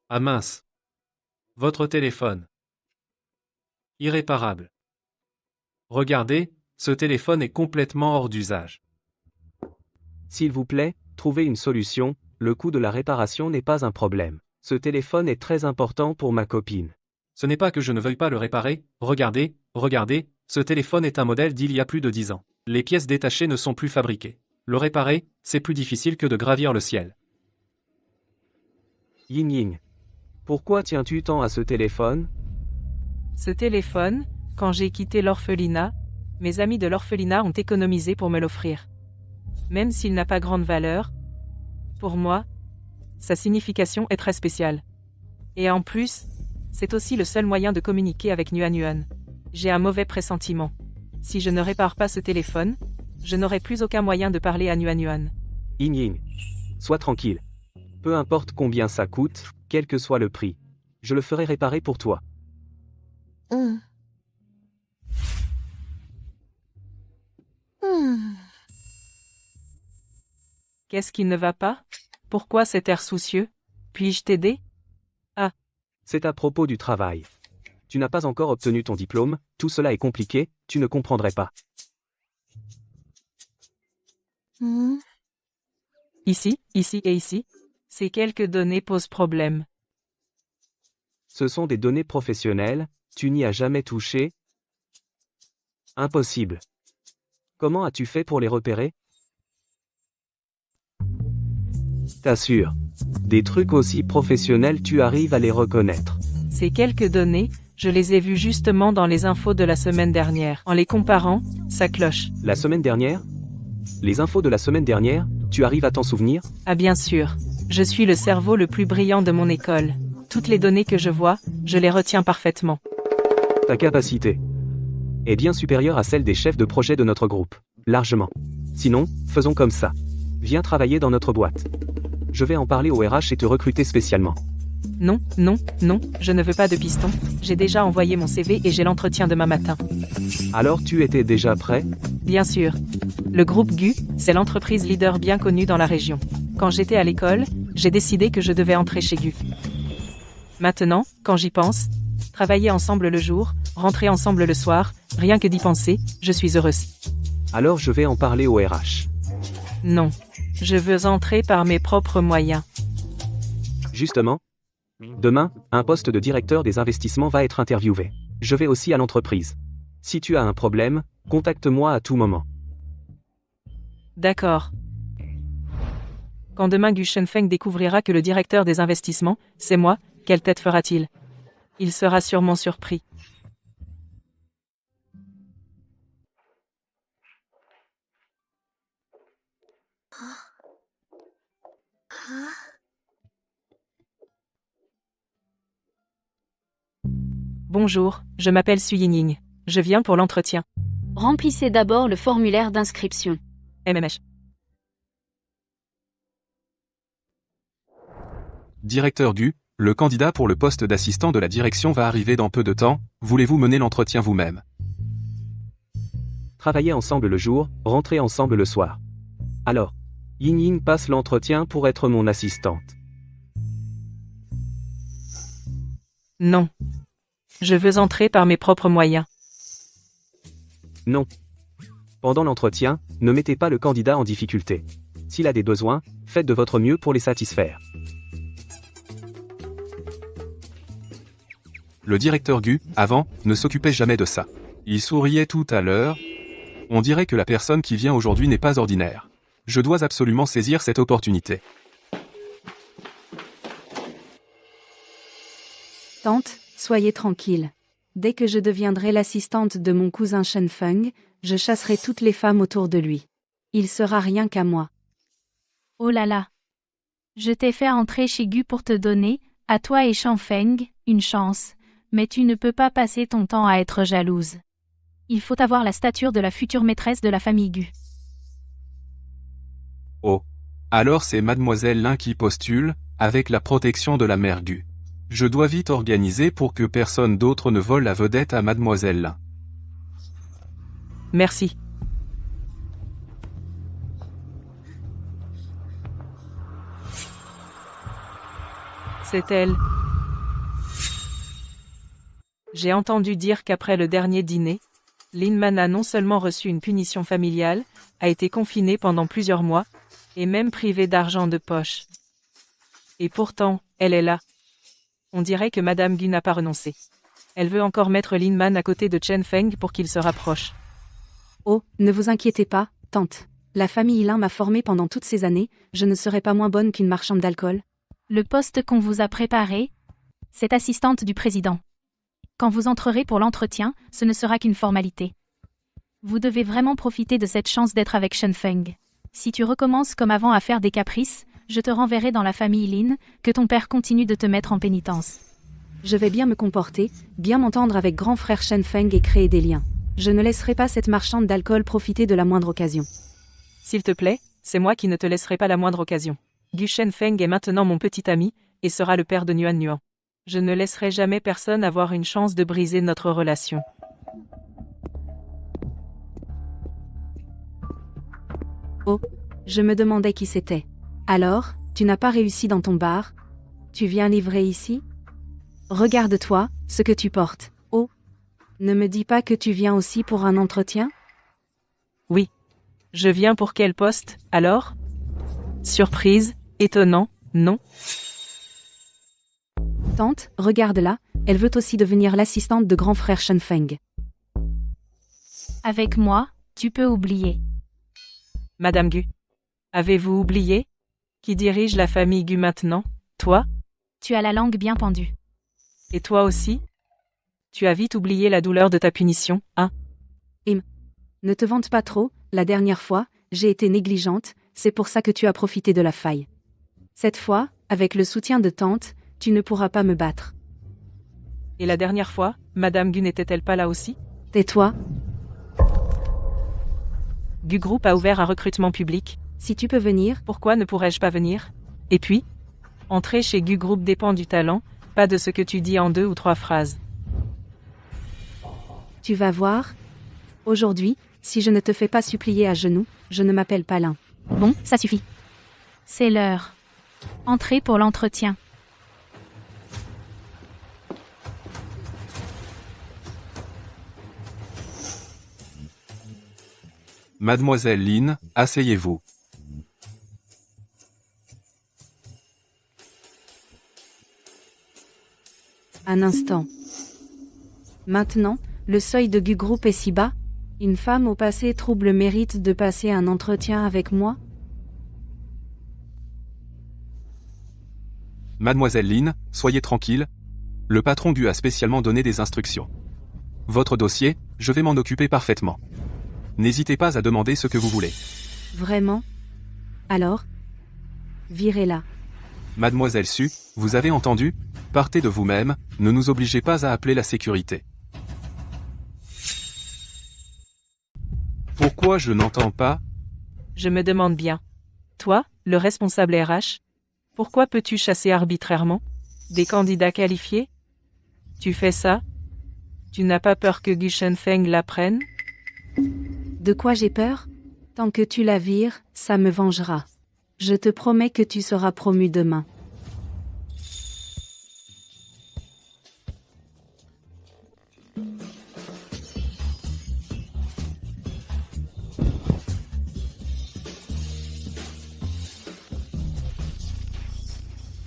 Ah mince. Votre téléphone. Irréparable. Regardez, ce téléphone est complètement hors d'usage. S'il vous plaît, trouvez une solution, le coût de la réparation n'est pas un problème. Ce téléphone est très important pour ma copine. Ce n'est pas que je ne veuille pas le réparer, regardez, ce téléphone est un modèle d'il y a plus de 10 ans. Les pièces détachées ne sont plus fabriquées. Le réparer, c'est plus difficile que de gravir le ciel. Ying Ying. Pourquoi tiens-tu tant à ce téléphone? Ce téléphone, quand j'ai quitté l'orphelinat, mes amis de l'orphelinat ont économisé pour me l'offrir. Même s'il n'a pas grande valeur, pour moi, sa signification est très spéciale. Et en plus, c'est aussi le seul moyen de communiquer avec Nuan. J'ai un mauvais pressentiment. Si je ne répare pas ce téléphone, je n'aurai plus aucun moyen de parler à Nuan. Ying Ying. Sois tranquille. Peu importe combien ça coûte, quel que soit le prix. Je le ferai réparer pour toi. Qu'est-ce qui ne va pas? Pourquoi cet air soucieux? Puis-je t'aider? C'est à propos du travail. Tu n'as pas encore obtenu ton diplôme, tout cela est compliqué, tu ne comprendrais pas. Ici et ici. Ces quelques données posent problème. Ce sont des données professionnelles, tu n'y as jamais touché? Impossible. Comment as-tu fait pour les repérer? T'assure. Des trucs aussi professionnels, tu arrives à les reconnaître. Ces quelques données, je les ai vues justement dans les infos de la semaine dernière. En les comparant, ça cloche. La semaine dernière? Les infos de la semaine dernière, tu arrives à t'en souvenir? Ah bien sûr. Je suis le cerveau le plus brillant de mon école. Toutes les données que je vois, je les retiens parfaitement. Ta capacité est bien supérieure à celle des chefs de projet de notre groupe. Largement. Sinon, faisons comme ça. Viens travailler dans notre boîte. Je vais en parler au RH et te recruter spécialement. Non, je ne veux pas de piston. J'ai déjà envoyé mon CV et j'ai l'entretien demain matin. Alors tu étais déjà prêt? Bien sûr. Le groupe GU, c'est l'entreprise leader bien connue dans la région. Quand j'étais à l'école, j'ai décidé que je devais entrer chez GU. Maintenant, quand j'y pense, travailler ensemble le jour, rentrer ensemble le soir, rien que d'y penser, je suis heureuse. Alors je vais en parler au RH. Non. Je veux entrer par mes propres moyens. Justement, demain, un poste de directeur des investissements va être interviewé. Je vais aussi à l'entreprise. Si tu as un problème, contacte-moi à tout moment. D'accord. Quand demain Gu Shenfeng découvrira que le directeur des investissements, c'est moi, quelle tête fera-t-il? Il sera sûrement surpris. Bonjour, je m'appelle Su Yingning. Je viens pour l'entretien. Remplissez d'abord le formulaire d'inscription. MMH. Directeur GU, le candidat pour le poste d'assistant de la direction va arriver dans peu de temps, voulez-vous mener l'entretien vous-même? Travailler ensemble le jour, rentrer ensemble le soir. Alors, Ying Ying passe l'entretien pour être mon assistante. Non. Je veux entrer par mes propres moyens. Non. Pendant l'entretien, ne mettez pas le candidat en difficulté. S'il a des besoins, faites de votre mieux pour les satisfaire. Le directeur Gu, avant, ne s'occupait jamais de ça. Il souriait tout à l'heure. On dirait que la personne qui vient aujourd'hui n'est pas ordinaire. Je dois absolument saisir cette opportunité. Tante, soyez tranquille. Dès que je deviendrai l'assistante de mon cousin Shen Feng, je chasserai toutes les femmes autour de lui. Il sera rien qu'à moi. Oh là là. Je t'ai fait entrer chez Gu pour te donner, à toi et Shanfeng, une chance, mais tu ne peux pas passer ton temps à être jalouse. Il faut avoir la stature de la future maîtresse de la famille Gu. Oh. Alors c'est Mademoiselle Lin qui postule, avec la protection de la mère Gu. Je dois vite organiser pour que personne d'autre ne vole la vedette à Mademoiselle Lin. Merci. C'est elle. J'ai entendu dire qu'après le dernier dîner, Lin Man a non seulement reçu une punition familiale, a été confinée pendant plusieurs mois, et même privée d'argent de poche. Et pourtant, elle est là. On dirait que Madame Gu n'a pas renoncé. Elle veut encore mettre Lin Man à côté de Chen Feng pour qu'ils se rapprochent. Oh, ne vous inquiétez pas, tante. La famille Lin m'a formée pendant toutes ces années, je ne serai pas moins bonne qu'une marchande d'alcool. Le poste qu'on vous a préparé, c'est assistante du président. Quand vous entrerez pour l'entretien, ce ne sera qu'une formalité. Vous devez vraiment profiter de cette chance d'être avec Shen Feng. Si tu recommences comme avant à faire des caprices, je te renverrai dans la famille Lin, que ton père continue de te mettre en pénitence. Je vais bien me comporter, bien m'entendre avec grand frère Shen Feng et créer des liens. Je ne laisserai pas cette marchande d'alcool profiter de la moindre occasion. S'il te plaît, c'est moi qui ne te laisserai pas la moindre occasion. Gu Shenfeng est maintenant mon petit ami, et sera le père de Nuan Nuan. Je ne laisserai jamais personne avoir une chance de briser notre relation. Oh, je me demandais qui c'était. Alors, tu n'as pas réussi dans ton bar? Tu viens livrer ici? Regarde-toi, ce que tu portes. Oh, ne me dis pas que tu viens aussi pour un entretien? Oui. Je viens pour quel poste, alors? Surprise, étonnant, non? Tante, regarde-la, elle veut aussi devenir l'assistante de grand frère Shen Feng. Avec moi, tu peux oublier. Madame Gu. Avez-vous oublié? Qui dirige la famille Gu maintenant? Toi? Tu as la langue bien pendue. Et toi aussi? Tu as vite oublié la douleur de ta punition, hein? Ne te vante pas trop, la dernière fois, j'ai été négligente, c'est pour ça que tu as profité de la faille. Cette fois, avec le soutien de tante, tu ne pourras pas me battre. Et la dernière fois, Madame Gu n'était-elle pas là aussi? Tais-toi, Gu Group a ouvert un recrutement public. si tu peux venir, Pourquoi ne pourrais-je pas venir? Et puis? Entrer chez Gu Group dépend du talent, pas de ce que tu dis en 2 ou 3 phrases. tu vas voir. Aujourd'hui, si je ne te fais pas supplier à genoux, je ne m'appelle pas Lin. Bon, ça suffit. C'est l'heure. Entrez pour l'entretien. Mademoiselle Lin, asseyez-vous. Un instant. Maintenant, le seuil de Gu Group est si bas? Une femme au passé trouble mérite de passer un entretien avec moi? Mademoiselle Lin, soyez tranquille. Le patron Gu a spécialement donné des instructions. Votre dossier, je vais m'en occuper parfaitement. N'hésitez pas à demander ce que vous voulez. Vraiment? Alors? Virez-la. Mademoiselle Su, vous avez entendu? Partez de vous-même, ne nous obligez pas à appeler la sécurité. Pourquoi je n'entends pas? Je me demande bien. Toi, le responsable RH? Pourquoi peux-tu chasser arbitrairement des candidats qualifiés? Tu fais ça? Tu n'as pas peur que Gu Shenfeng l'apprenne? De quoi j'ai peur? Tant que tu la vires, ça me vengera. Je te promets que tu seras promu demain.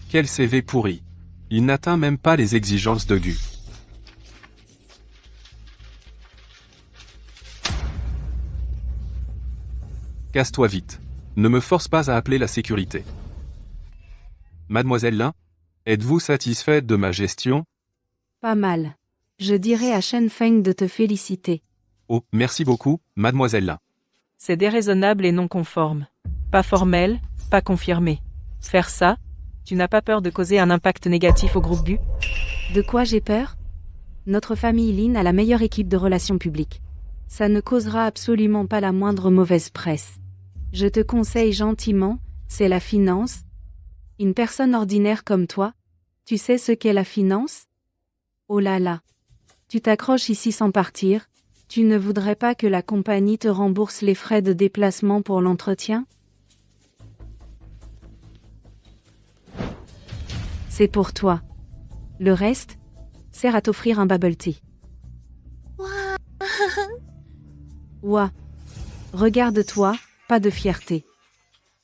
Quel CV pourri. Il n'atteint même pas les exigences de Gu. Casse-toi vite. Ne me force pas à appeler la sécurité. Mademoiselle Lin, êtes-vous satisfaite de ma gestion? Pas mal. Je dirais à Shen Feng de te féliciter. Oh, merci beaucoup, mademoiselle Lin. C'est déraisonnable et non conforme. Pas formel, pas confirmé. Faire ça, tu n'as pas peur de causer un impact négatif au groupe Bu? De quoi j'ai peur? Notre famille Lin a la meilleure équipe de relations publiques. Ça ne causera absolument pas la moindre mauvaise presse. Je te conseille gentiment, c'est la finance. Une personne ordinaire comme toi, tu sais ce qu'est la finance? Oh là là. Tu t'accroches ici sans partir, tu ne voudrais pas que la compagnie te rembourse les frais de déplacement pour l'entretien? C'est pour toi. Le reste sert à t'offrir un bubble tea. Ouah. Regarde-toi, pas de fierté.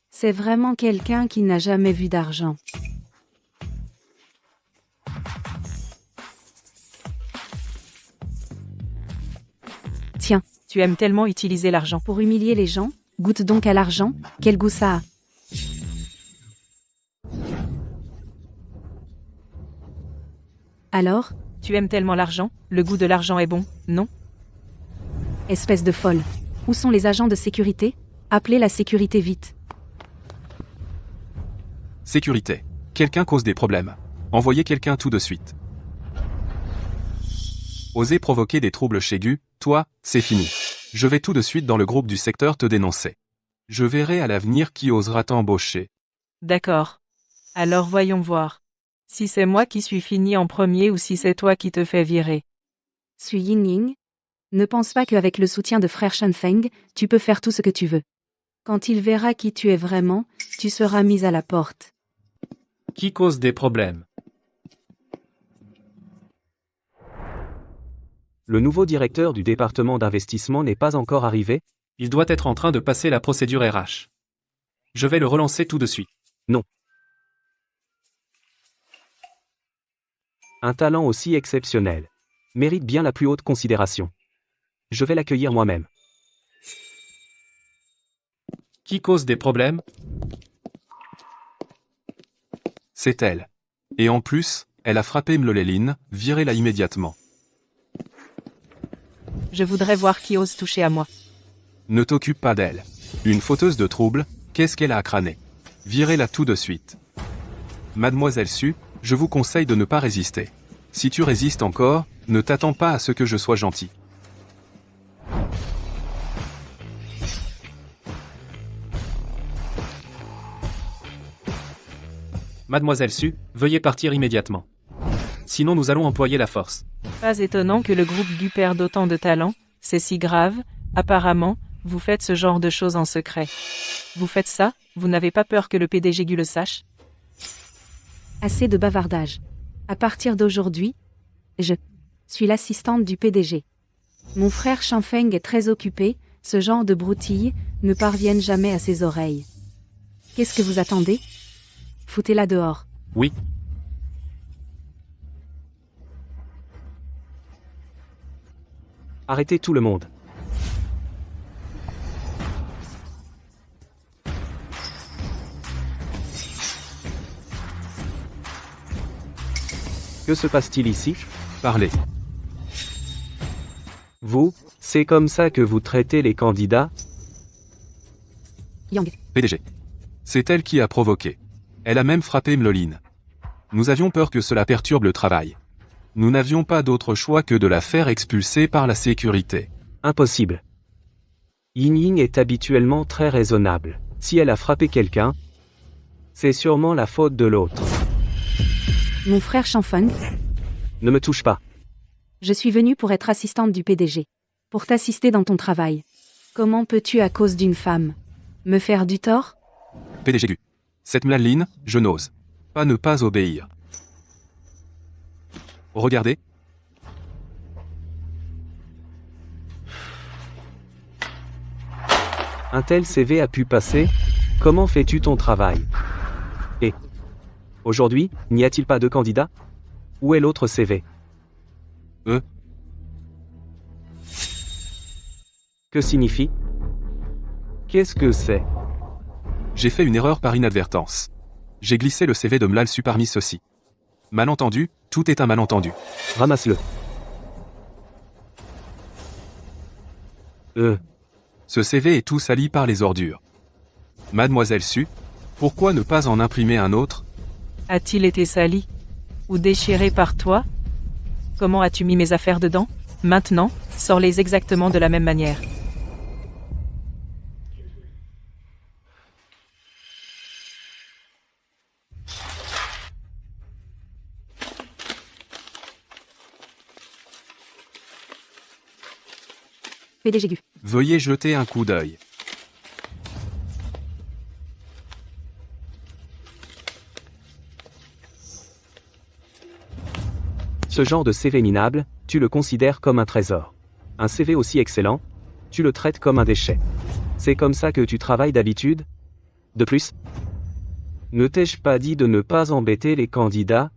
C'est vraiment quelqu'un qui n'a jamais vu d'argent. Tiens, Tu aimes tellement utiliser l'argent. pour humilier les gens, goûte donc à l'argent, quel goût ça a. Alors, Tu aimes tellement l'argent, le goût de l'argent est bon, non? espèce de folle. Où sont les agents de sécurité? Appelez la sécurité vite. Sécurité. Quelqu'un cause des problèmes. Envoyez quelqu'un tout de suite. Osez provoquer des troubles chez Gu, toi, c'est fini. Je vais tout de suite dans le groupe du secteur te dénoncer. Je verrai à l'avenir qui osera t'embaucher. D'accord. Alors voyons voir. Si c'est moi qui suis fini en premier ou si c'est toi qui te fais virer. Suis Ying. Ne pense pas qu'avec le soutien de frère Shen Feng, tu peux faire tout ce que tu veux. Quand il verra qui tu es vraiment, tu seras mis à la porte. Qui cause des problèmes? Le nouveau directeur du département d'investissement n'est pas encore arrivé? Il doit être en train de passer la procédure RH. Je vais le relancer tout de suite. Non. Un talent aussi exceptionnel mérite bien la plus haute considération. Je vais l'accueillir moi-même. Qui cause des problèmes? C'est elle. Et en plus, elle a frappé Mloléline, virez-la immédiatement. Je voudrais voir qui ose toucher à moi. Ne t'occupe pas d'elle. Une fauteuse de trouble, qu'est-ce qu'elle a à crâner? Virez-la tout de suite. Mademoiselle Su, je vous conseille de ne pas résister. Si tu résistes encore, ne t'attends pas à ce que je sois gentil. Mademoiselle Su, veuillez partir immédiatement. Sinon nous allons employer la force. Pas étonnant que le groupe Bu perde autant de talent, c'est si grave, apparemment, vous faites ce genre de choses en secret. Vous faites ça, vous n'avez pas peur que le PDG Gu le sache? Assez de bavardage. À partir d'aujourd'hui, je suis l'assistante du PDG. Mon frère Shen Feng est très occupé, ce genre de broutilles ne parviennent jamais à ses oreilles. Qu'est-ce que vous attendez? Foutez-la dehors. Oui. Arrêtez tout le monde. Que se passe-t-il ici? Parlez. Vous, c'est comme ça que vous traitez les candidats? Yang. PDG. C'est elle qui a provoqué. Elle a même frappé Mloline. Nous avions peur que cela perturbe le travail. Nous n'avions pas d'autre choix que de la faire expulser par la sécurité. Impossible. Ying est habituellement très raisonnable. Si elle a frappé quelqu'un, c'est sûrement la faute de l'autre. Mon frère Shen Feng, Ne me touche pas. je suis venue pour être assistante du PDG. Pour t'assister dans ton travail. Comment peux-tu, à cause d'une femme, me faire du tort? PDG Gu. Cette Mloline, je n'ose pas ne pas obéir. Regardez. Un tel CV a pu passer? Comment fais-tu ton travail? Et aujourd'hui, n'y a-t-il pas de candidat? Où est l'autre CV? Que signifie? Qu'est-ce que c'est? J'ai fait une erreur par inadvertance. J'ai glissé le CV de Mlalsu parmi ceux-ci. Malentendu, tout est un malentendu. Ramasse-le. Ce CV est tout sali par les ordures. Mademoiselle Su, pourquoi ne pas en imprimer un autre? A-t-il été sali? Ou déchiré par toi? Comment as-tu mis mes affaires dedans? Maintenant, sors-les exactement de la même manière. PDG Gu. Veuillez jeter un coup d'œil. Ce genre de CV minable, tu le considères comme un trésor. Un CV aussi excellent, tu le traites comme un déchet. C'est comme ça que tu travailles d'habitude? De plus, ne t'ai-je pas dit de ne pas embêter les candidats?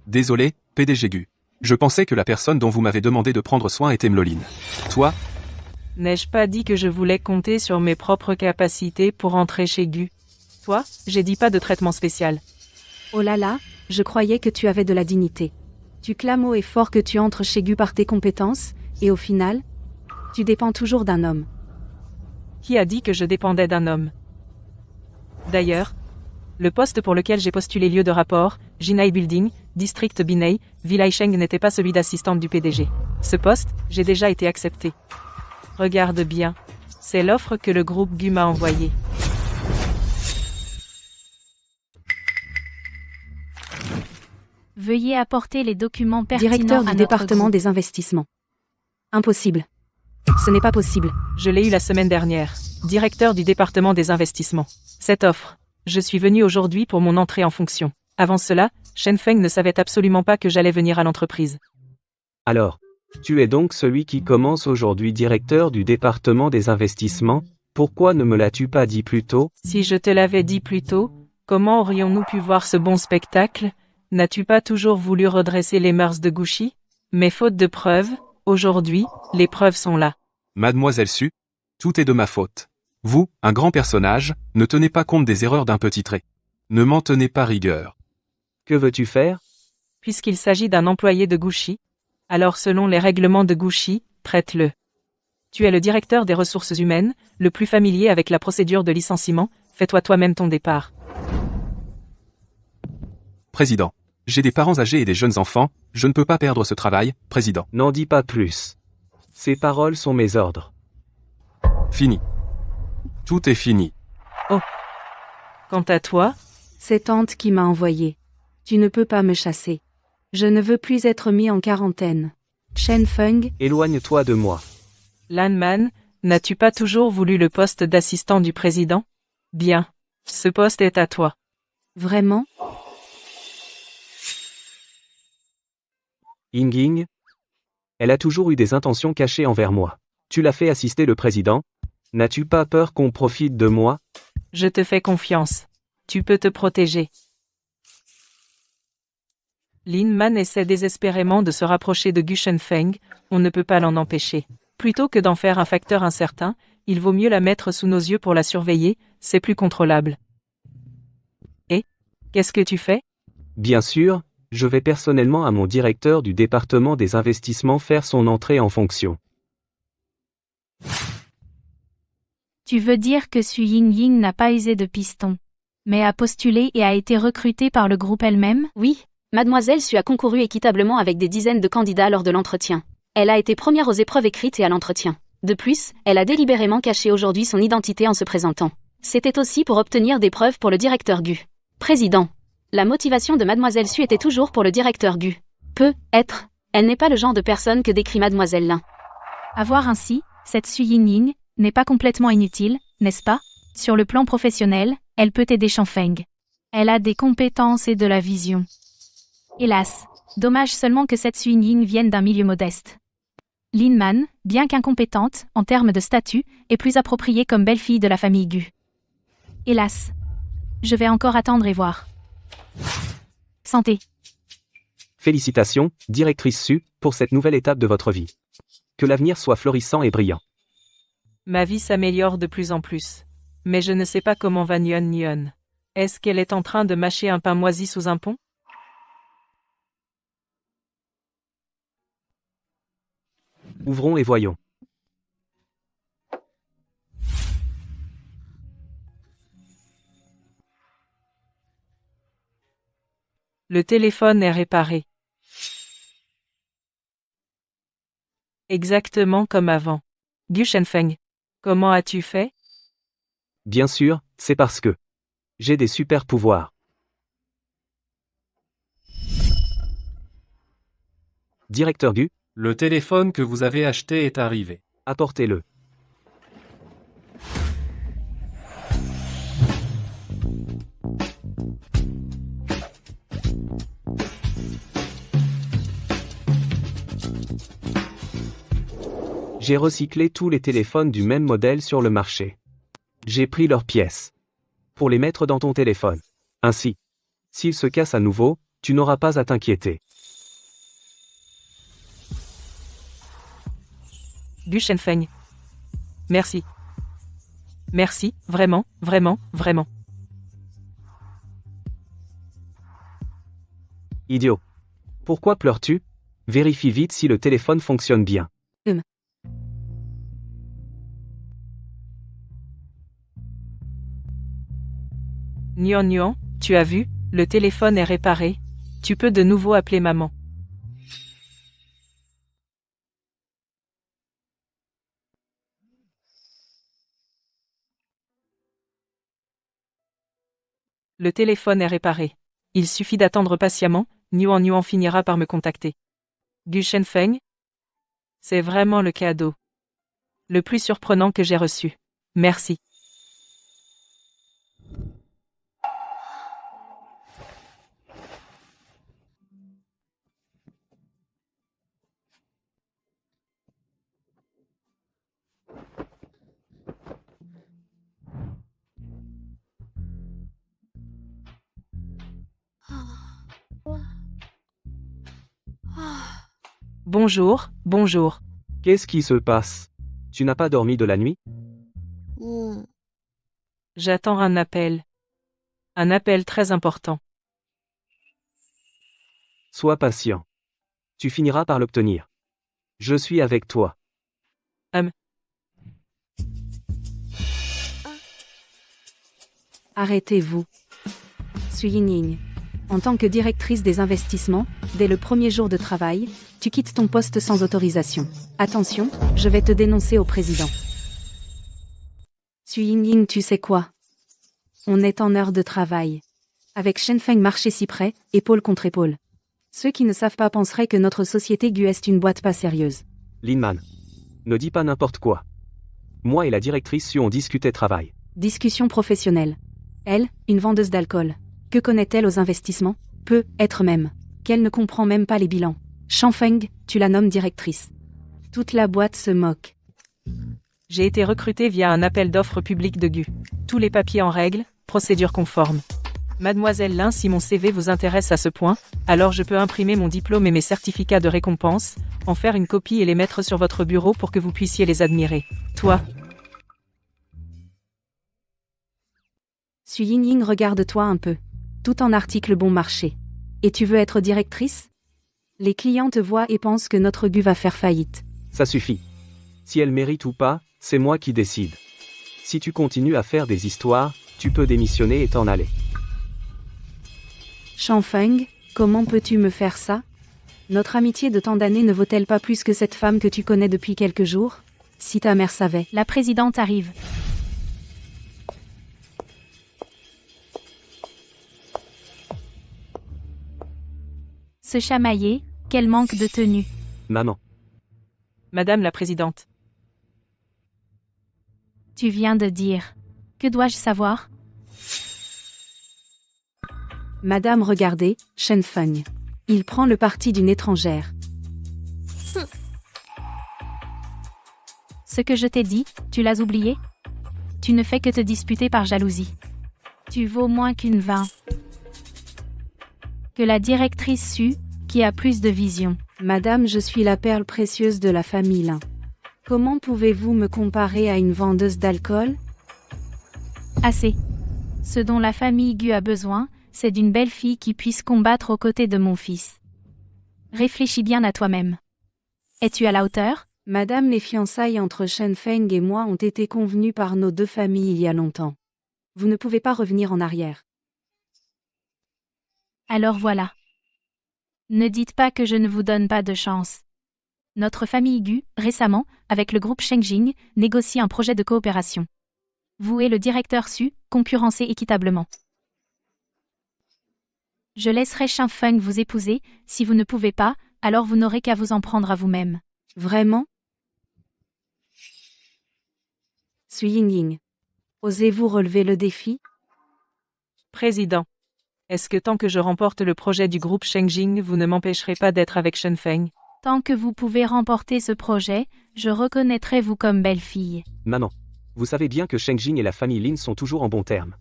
Désolé, PDG Gu. Je pensais que la personne dont vous m'avez demandé de prendre soin était Mloline. Toi, N'ai-je pas dit que je voulais compter sur mes propres capacités pour entrer chez Gu? Toi, j'ai dit pas de traitement spécial. Oh là là, je croyais que tu avais de la dignité. Tu clames haut et fort que tu entres chez Gu par tes compétences, et au final, tu dépends toujours d'un homme. Qui a dit que je dépendais d'un homme? D'ailleurs, le poste pour lequel j'ai postulé lieu de rapport, Jinai Building, District Binei, Vilaisheng n'était pas celui d'assistante du PDG. Ce poste, j'ai déjà été accepté. Regarde bien. C'est l'offre que le groupe Gu m'a envoyée. Veuillez apporter les documents pertinents Directeur à du notre département groupe. des investissements. Impossible. Ce n'est pas possible. Je l'ai eu la semaine dernière. Directeur du département des investissements. Cette offre. Je suis venu aujourd'hui pour mon entrée en fonction. Avant cela, Shen Feng ne savait absolument pas que j'allais venir à l'entreprise. Alors, tu es donc celui qui commence aujourd'hui directeur du département des investissements? Pourquoi ne me l'as-tu pas dit plus tôt? Si je te l'avais dit plus tôt, comment aurions-nous pu voir ce bon spectacle? N'as-tu pas toujours voulu redresser les mœurs de Gushi? Mais faute de preuves, aujourd'hui, les preuves sont là. Mademoiselle Su, tout est de ma faute. Vous, un grand personnage, ne tenez pas compte des erreurs d'un petit trait. Ne m'en tenez pas rigueur. Que veux-tu faire? Puisqu'il s'agit d'un employé de Gushi, alors selon les règlements de Gushi, prête-le. Tu es le directeur des ressources humaines, le plus familier avec la procédure de licenciement, fais-toi toi-même ton départ. Président, j'ai des parents âgés et des jeunes enfants, je ne peux pas perdre ce travail, président. N'en dis pas plus. Ces paroles sont mes ordres. Fini. Tout est fini. Quant à toi, C'est Tante qui m'a envoyé. Tu ne peux pas me chasser. Je ne veux plus être mis en quarantaine. Shen Feng, Éloigne-toi de moi. Lan Man, n'as-tu pas toujours voulu le poste d'assistant du président? Bien. Ce poste est à toi. vraiment? Ying, elle a toujours eu des intentions cachées envers moi. Tu l'as fait assister le président? N'as-tu pas peur qu'on profite de moi? Je te fais confiance. Tu peux te protéger. Lin Man essaie désespérément de se rapprocher de Gu Shenfeng, on ne peut pas l'en empêcher. Plutôt que d'en faire un facteur incertain, il vaut mieux la mettre sous nos yeux pour la surveiller, c'est plus contrôlable. Et qu'est-ce que tu fais? Bien sûr, je vais personnellement à mon directeur du département des investissements faire son entrée en fonction. Tu veux dire que Su Ying n'a pas usé de piston, mais a postulé et a été recrutée par le groupe elle-même? Oui, Mademoiselle Su a concouru équitablement avec des dizaines de candidats lors de l'entretien. Elle a été première aux épreuves écrites et à l'entretien. De plus, elle a délibérément caché aujourd'hui son identité en se présentant. C'était aussi pour obtenir des preuves pour le directeur Gu. Président. La motivation de Mademoiselle Su était toujours pour le directeur Gu. Peut-être. Elle n'est pas le genre de personne que décrit Mademoiselle Lin. À voir ainsi, cette Su Ying n'est pas complètement inutile, n'est-ce pas? Sur le plan professionnel, elle peut aider Shenfeng. Elle a des compétences et de la vision. Hélas, dommage seulement que cette Su Ying vienne d'un milieu modeste. Lin Man, bien qu'incompétente, en termes de statut, est plus appropriée comme belle-fille de la famille Gu. Hélas. Je vais encore attendre et voir. Santé. Félicitations, directrice Su, pour cette nouvelle étape de votre vie. Que l'avenir soit florissant et brillant. Ma vie s'améliore de plus en plus. Mais je ne sais pas comment va Nyun Nyun. Est-ce qu'elle est en train de mâcher un pain moisi sous un pont? Ouvrons et voyons. Le téléphone est réparé. Exactement comme avant. Gu Shenfeng, comment as-tu fait? Bien sûr, c'est parce que j'ai des super pouvoirs. Directeur Gu, Le téléphone que vous avez acheté est arrivé. apportez-le. J'ai recyclé tous les téléphones du même modèle sur le marché. J'ai pris leurs pièces pour les mettre dans ton téléphone. Ainsi, s'ils se cassent à nouveau, tu n'auras pas à t'inquiéter. Gu Shenfeng. Merci. Merci, vraiment, vraiment, vraiment. Idiot. Pourquoi pleures-tu? Vérifie vite si le téléphone fonctionne bien. Nyun Nyun, tu as vu, le téléphone est réparé. Tu peux de nouveau appeler maman. Le téléphone est réparé. Il suffit d'attendre patiemment, Nyun Nyun finira par me contacter. Gu Shenfeng? C'est vraiment le cadeau le plus surprenant que j'ai reçu. Merci. Bonjour, bonjour. Qu'est-ce qui se passe? Tu n'as pas dormi de la nuit? J'attends un appel. Un appel très important. Sois patient. Tu finiras par l'obtenir. Je suis avec toi. Arrêtez-vous. Suis Ying. En tant que directrice des investissements, dès le premier jour de travail, tu quittes ton poste sans autorisation. Attention, je vais te dénoncer au président. Suis Ying, tu sais quoi? On est en heure de travail. Avec Shenfeng marché si près, épaule contre épaule. Ceux qui ne savent pas penseraient que notre société Gu est une boîte pas sérieuse. Linman. Ne dis pas n'importe quoi. Moi et la directrice Su on discutait travail. Discussion professionnelle. Elle, une vendeuse d'alcool. Que connaît-elle aux investissements? Peu, être même. Qu'elle ne comprend même pas les bilans. Shenfeng, tu la nommes directrice. Toute la boîte se moque. J'ai été recruté via un appel d'offres public de Gu. Tous les papiers en règle, procédure conforme. Mademoiselle Lin, si mon CV vous intéresse à ce point, alors je peux imprimer mon diplôme et mes certificats de récompense, en faire une copie et les mettre sur votre bureau pour que vous puissiez les admirer. Toi. Suis Ying, regarde-toi un peu. Tout en article bon marché. Et tu veux être directrice? Les clients te voient et pensent que notre Gu va faire faillite. Ça suffit. Si elle mérite ou pas, c'est moi qui décide. Si tu continues à faire des histoires, tu peux démissionner et t'en aller. Shenfeng, comment peux-tu me faire ça? Notre amitié de tant d'années ne vaut-elle pas plus que cette femme que tu connais depuis quelques jours? Si ta mère savait. La présidente arrive. Se chamailler, quel manque de tenue. Maman. Madame la présidente. Tu viens de dire. Que dois-je savoir? Madame, regardez, Shenfeng. Il prend le parti d'une étrangère. Ce que je t'ai dit, tu l'as oublié? Tu ne fais que te disputer par jalousie. Tu vaux moins qu'une vin. Que la directrice Su, qui a plus de vision. Madame, je suis la perle précieuse de la famille Lin. Comment pouvez-vous me comparer à une vendeuse d'alcool? Assez. Ce dont la famille Gu a besoin, c'est d'une belle fille qui puisse combattre aux côtés de mon fils. Réfléchis bien à toi-même. Es-tu à la hauteur? Madame, les fiançailles entre Shen Feng et moi ont été convenues par nos deux familles il y a longtemps. Vous ne pouvez pas revenir en arrière. Alors voilà. Ne dites pas que je ne vous donne pas de chance. Notre famille Gu, récemment, avec le groupe Shengjing, négocie un projet de coopération. Vous et le directeur Su, concurrencez équitablement. Je laisserai Shen Feng vous épouser, si vous ne pouvez pas, alors vous n'aurez qu'à vous en prendre à vous-même. Vraiment? Su Yingying. Osez-vous relever le défi? Président. Est-ce que tant que je remporte le projet du groupe Shengjing, vous ne m'empêcherez pas d'être avec Shen Feng? Tant que vous pouvez remporter ce projet, je reconnaîtrai vous comme belle-fille. Maman. Vous savez bien que Shengjing et la famille Lin sont toujours en bons termes.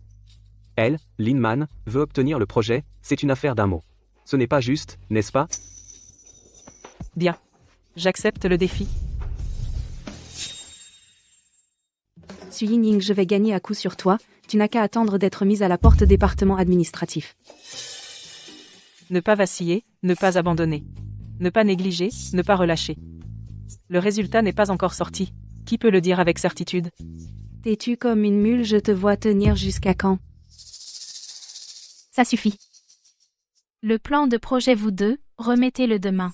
Elle, Lin Man, veut obtenir le projet, c'est une affaire d'un mot. Ce n'est pas juste, n'est-ce pas? Bien. J'accepte le défi. Su Yingying, je vais gagner à coup sur toi, tu n'as qu'à attendre d'être mise à la porte département administratif. Ne pas vaciller, ne pas abandonner. Ne pas négliger, ne pas relâcher. Le résultat n'est pas encore sorti. Qui peut le dire avec certitude? T'es-tu comme une mule, je te vois tenir jusqu'à quand? Ça suffit. Le plan de projet vous deux, remettez-le demain.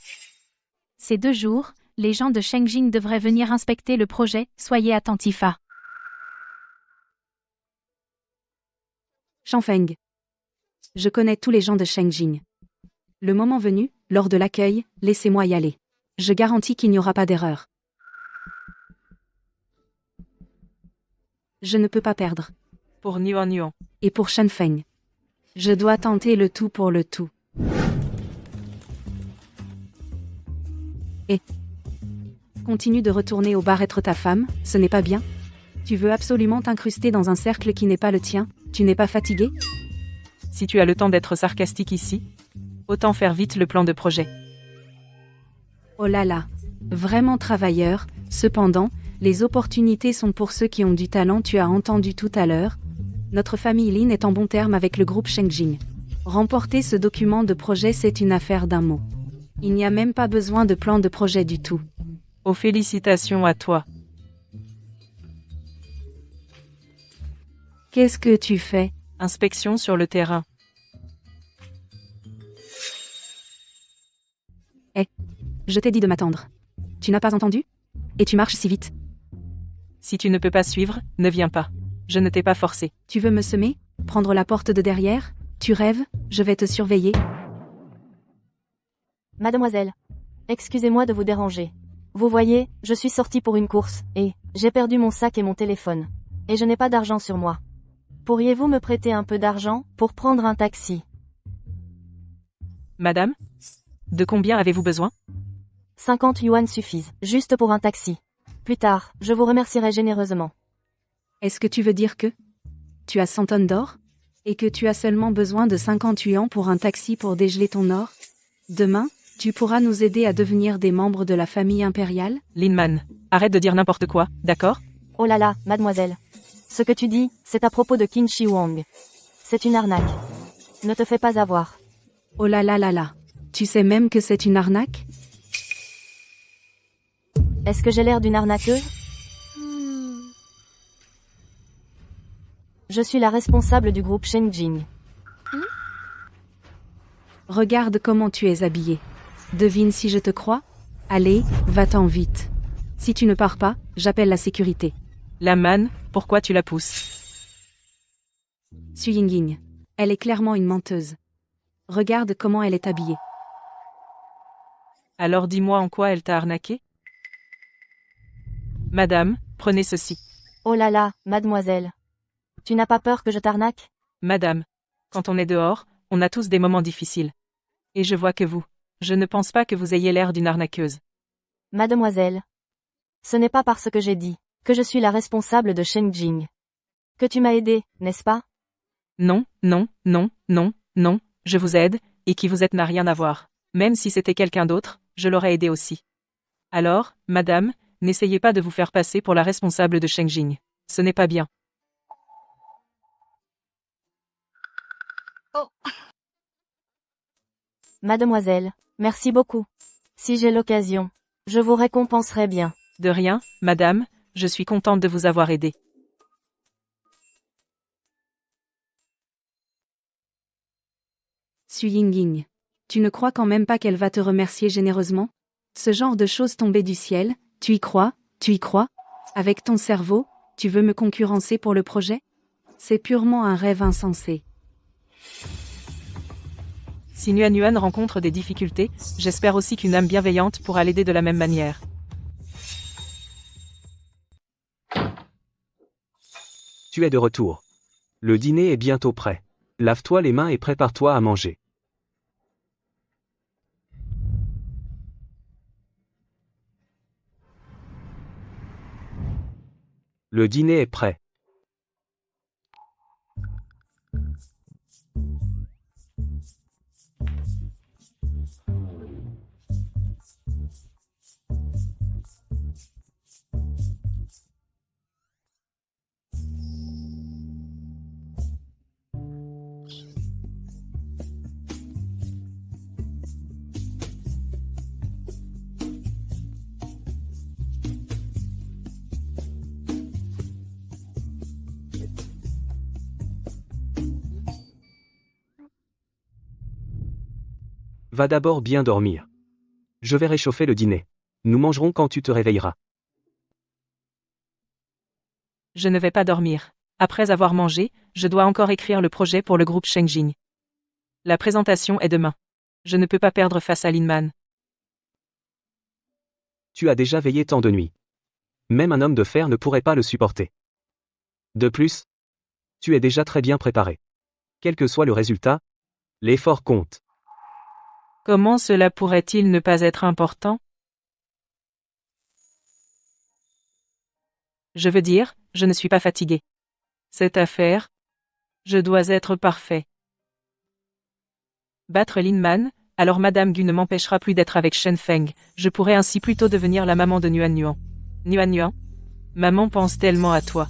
Ces 2 jours, les gens de Shengjing devraient venir inspecter le projet, soyez attentifs à. Shen Feng. Je connais tous les gens de Shengjing. Le moment venu, lors de l'accueil, laissez-moi y aller. Je garantis qu'il n'y aura pas d'erreur. Je ne peux pas perdre. Pour Nuan Nuan. Et pour Shen Feng. Je dois tenter le tout pour le tout. Et continue de retourner au bar être ta femme, ce n'est pas bien? Tu veux absolument t'incruster dans un cercle qui n'est pas le tien, tu n'es pas fatigué? Si tu as le temps d'être sarcastique ici, autant faire vite le plan de projet. Oh là là. Vraiment travailleur, cependant, les opportunités sont pour ceux qui ont du talent, tu as entendu tout à l'heure. Notre famille Lin est en bon terme avec le groupe Shengjing. Remporter ce document de projet, c'est une affaire d'un mot. Il n'y a même pas besoin de plan de projet du tout. Oh, félicitations à toi. Qu'est-ce que tu fais? Inspection sur le terrain. Je t'ai dit de m'attendre. Tu n'as pas entendu? Et tu marches si vite. Si tu ne peux pas suivre, ne viens pas. Je ne t'ai pas forcé. Tu veux me semer? Prendre la porte de derrière? Tu rêves? Je vais te surveiller. Mademoiselle. Excusez-moi de vous déranger. Vous voyez, je suis sortie pour une course, et j'ai perdu mon sac et mon téléphone. Et je n'ai pas d'argent sur moi. Pourriez-vous me prêter un peu d'argent pour prendre un taxi? Madame? De combien avez-vous besoin? 50 yuan suffisent, juste pour un taxi. Plus tard, je vous remercierai généreusement. Est-ce que tu veux dire que tu as 100 tonnes d'or? Et que tu as seulement besoin de 50 yuan pour un taxi pour dégeler ton or? Demain, tu pourras nous aider à devenir des membres de la famille impériale? Lin Man, arrête de dire n'importe quoi, d'accord? Oh là là, mademoiselle. Ce que tu dis, c'est à propos de Qin Shi Huang. C'est une arnaque. Ne te fais pas avoir. Oh là là là là. Tu sais même que c'est une arnaque? Est-ce que j'ai l'air d'une arnaqueuse? Je suis la responsable du groupe Shengjing. Regarde comment tu es habillée. Devine si je te crois? Allez, va-t'en vite. Si tu ne pars pas, j'appelle la sécurité. La Man, pourquoi tu la pousses? Su Yingying. Elle est clairement une menteuse. Regarde comment elle est habillée. Alors dis-moi en quoi elle t'a arnaqué? Madame, prenez ceci. Oh là là, mademoiselle. Tu n'as pas peur que je t'arnaque? Madame, quand on est dehors, on a tous des moments difficiles. Et je vois que vous, je ne pense pas que vous ayez l'air d'une arnaqueuse. Mademoiselle. Ce n'est pas parce que j'ai dit que je suis la responsable de Shengjing que tu m'as aidé, n'est-ce pas? Non, non, non, non, non, je vous aide, et qui vous êtes n'a rien à voir. Même si c'était quelqu'un d'autre, je l'aurais aidé aussi. Alors, madame, n'essayez pas de vous faire passer pour la responsable de Shengjing. Ce n'est pas bien. Mademoiselle, merci beaucoup. Si j'ai l'occasion, je vous récompenserai bien. De rien, madame, je suis contente de vous avoir aidé. Su Yingying. Tu ne crois quand même pas qu'elle va te remercier généreusement? Ce genre de choses tombées du ciel, tu y crois? Avec ton cerveau, tu veux me concurrencer pour le projet? C'est purement un rêve insensé. Si Nuan Yuan rencontre des difficultés, j'espère aussi qu'une âme bienveillante pourra l'aider de la même manière. Tu es de retour. Le dîner est bientôt prêt. Lave-toi les mains et prépare-toi à manger. Le dîner est prêt. Va d'abord bien dormir. Je vais réchauffer le dîner. Nous mangerons quand tu te réveilleras. Je ne vais pas dormir. Après avoir mangé, je dois encore écrire le projet pour le groupe Shengjing. La présentation est demain. Je ne peux pas perdre face à Lin Man. Tu as déjà veillé tant de nuits. Même un homme de fer ne pourrait pas le supporter. De plus, tu es déjà très bien préparé. Quel que soit le résultat, l'effort compte. Comment cela pourrait-il ne pas être important? Je veux dire, je ne suis pas fatigué. Cette affaire, je dois être parfait. Battre Lin Man, alors Madame Gu ne m'empêchera plus d'être avec Shen Feng, je pourrai ainsi plutôt devenir la maman de Nuan Yuan. Nuan Yuan, maman pense tellement à toi.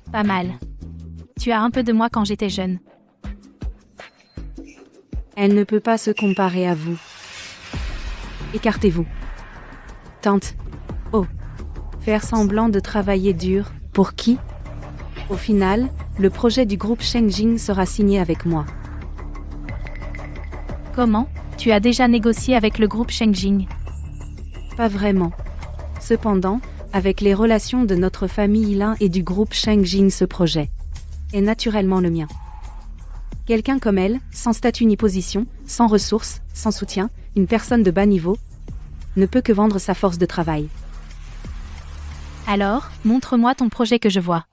Pas mal. Tu as un peu de moi quand j'étais jeune. Elle ne peut pas se comparer à vous. Écartez-vous. Tante. Oh. Faire semblant de travailler dur, pour qui? Au final, le projet du groupe Shengjing sera signé avec moi. Comment? Tu as déjà négocié avec le groupe Shengjing? Pas vraiment. Cependant, avec les relations de notre famille Lin et du groupe Shengjing, ce projet est naturellement le mien. Quelqu'un comme elle, sans statut ni position, sans ressources, sans soutien, une personne de bas niveau, ne peut que vendre sa force de travail. Alors, montre-moi ton projet que je vois.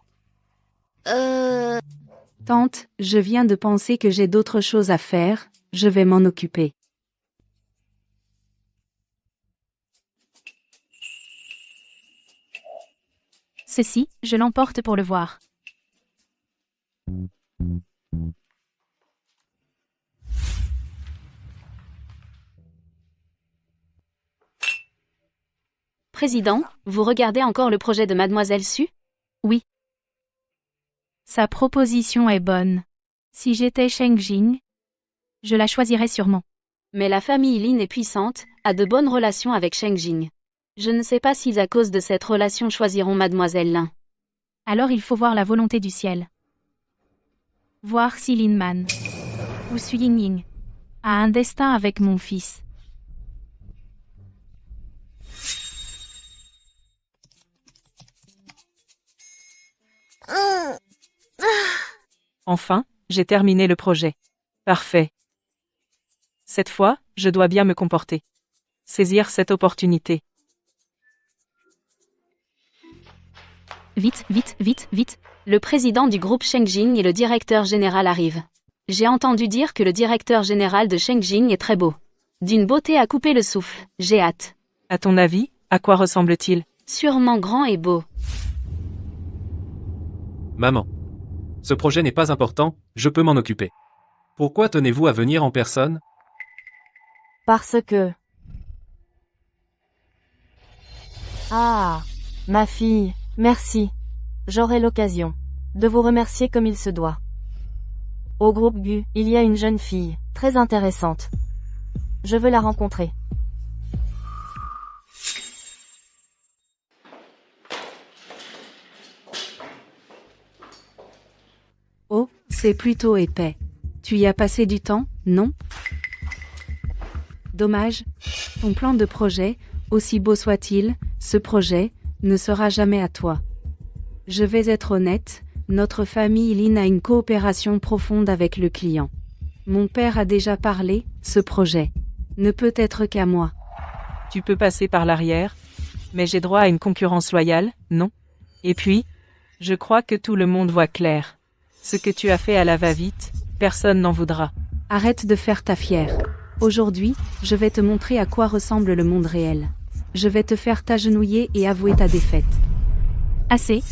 Tante, je viens de penser que j'ai d'autres choses à faire, je vais m'en occuper. Ceci, je l'emporte pour le voir. Président, vous regardez encore le projet de Mademoiselle Su? Oui. Sa proposition est bonne. Si j'étais Shengjing, je la choisirais sûrement. Mais la famille Lin est puissante, a de bonnes relations avec Shengjing. Je ne sais pas s'ils à cause de cette relation choisiront Mademoiselle Lin. Alors il faut voir la volonté du ciel. Voir si Lin Man ou Su Yingying a un destin avec mon fils. Enfin, j'ai terminé le projet. Parfait. Cette fois, je dois bien me comporter. Saisir cette opportunité. Vite, vite, vite, vite. Le président du groupe Shengjing et le directeur général arrivent. J'ai entendu dire que le directeur général de Shengjing est très beau. D'une beauté à couper le souffle, j'ai hâte. À ton avis, à quoi ressemble-t-il? Sûrement grand et beau. Maman. Ce projet n'est pas important, je peux m'en occuper. Pourquoi tenez-vous à venir en personne? Parce que... Ah, ma fille, merci. J'aurai l'occasion de vous remercier comme il se doit. Au groupe GU, il y a une jeune fille, très intéressante. Je veux la rencontrer. Oh, c'est plutôt épais. Tu y as passé du temps, non? Dommage. Ton plan de projet, aussi beau soit-il, ce projet, ne sera jamais à toi. Je vais être honnête, notre famille Lin a une coopération profonde avec le client. Mon père a déjà parlé, ce projet ne peut être qu'à moi. Tu peux passer par l'arrière, mais j'ai droit à une concurrence loyale, non? Et puis, je crois que tout le monde voit clair. Ce que tu as fait à la va-vite, personne n'en voudra. Arrête de faire ta fière. Aujourd'hui, je vais te montrer à quoi ressemble le monde réel. Je vais te faire t'agenouiller et avouer ta défaite. Assez.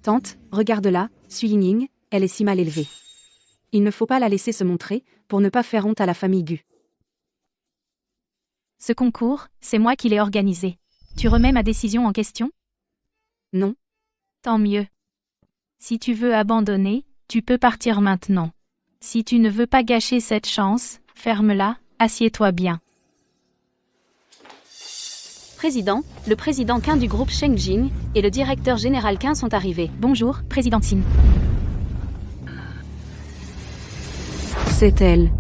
Tante, regarde-la, Sui Ying, elle est si mal élevée. Il ne faut pas la laisser se montrer, pour ne pas faire honte à la famille Gu. Ce concours, c'est moi qui l'ai organisé. Tu remets ma décision en question? Non. Tant mieux. Si tu veux abandonner, tu peux partir maintenant. Si tu ne veux pas gâcher cette chance, ferme-la, assieds-toi bien. Président, le président Qin du groupe Shengjing et le directeur général Qin sont arrivés. Bonjour, président Xin. C'est elle.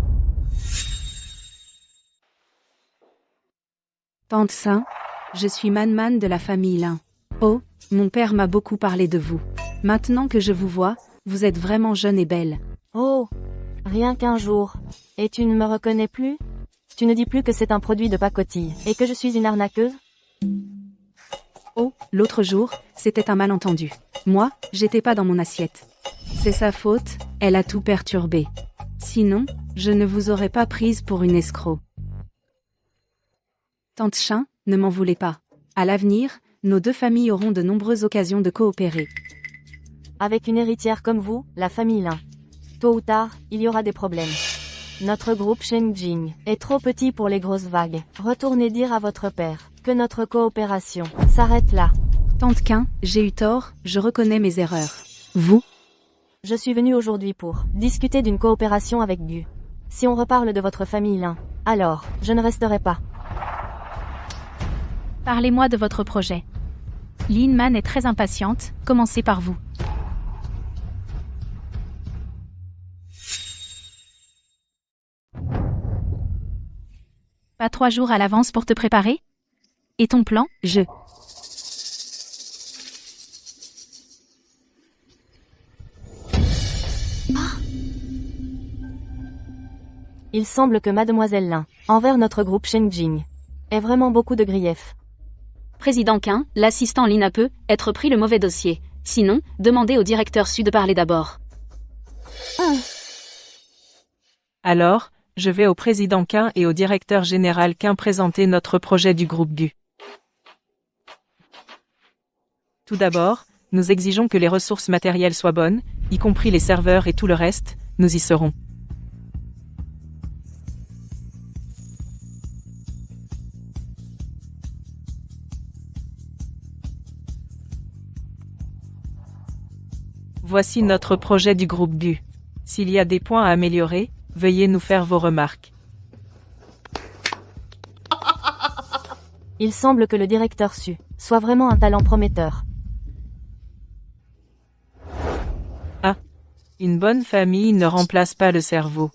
Tante Saint, je suis Man de la famille Lin. Oh, mon père m'a beaucoup parlé de vous. Maintenant que je vous vois, vous êtes vraiment jeune et belle. Oh, rien qu'un jour. Et tu ne me reconnais plus? Tu ne dis plus que c'est un produit de pacotille, et que je suis une arnaqueuse? Oh, l'autre jour, c'était un malentendu. Moi, j'étais pas dans mon assiette. C'est sa faute, elle a tout perturbé. Sinon, je ne vous aurais pas prise pour une escroc. Tante Chin, ne m'en voulez pas. À l'avenir, nos deux familles auront de nombreuses occasions de coopérer. Avec une héritière comme vous, la famille Lin. Tôt ou tard, il y aura des problèmes. Notre groupe Shengjing est trop petit pour les grosses vagues. Retournez dire à votre père que notre coopération s'arrête là. Tante Qin, j'ai eu tort, je reconnais mes erreurs. Vous? Je suis venu aujourd'hui pour discuter d'une coopération avec Gu. Si on reparle de votre famille Lin, alors, je ne resterai pas. Parlez-moi de votre projet. Lin Man est très impatiente, commencez par vous. Pas 3 jours à l'avance pour te préparer? Et ton plan? Il semble que Mademoiselle Lin, envers notre groupe Shengjing, ait vraiment beaucoup de griefs. Président Qin, l'assistant Lina peut être pris le mauvais dossier. Sinon, demandez au directeur Su de parler d'abord. Alors, je vais au président Qin et au directeur général Qin présenter notre projet du groupe GU. Tout d'abord, nous exigeons que les ressources matérielles soient bonnes, y compris les serveurs et tout le reste, nous y serons. Voici notre projet du groupe GU. S'il y a des points à améliorer, veuillez nous faire vos remarques. Il semble que le directeur Su soit vraiment un talent prometteur. Une bonne famille ne remplace pas le cerveau.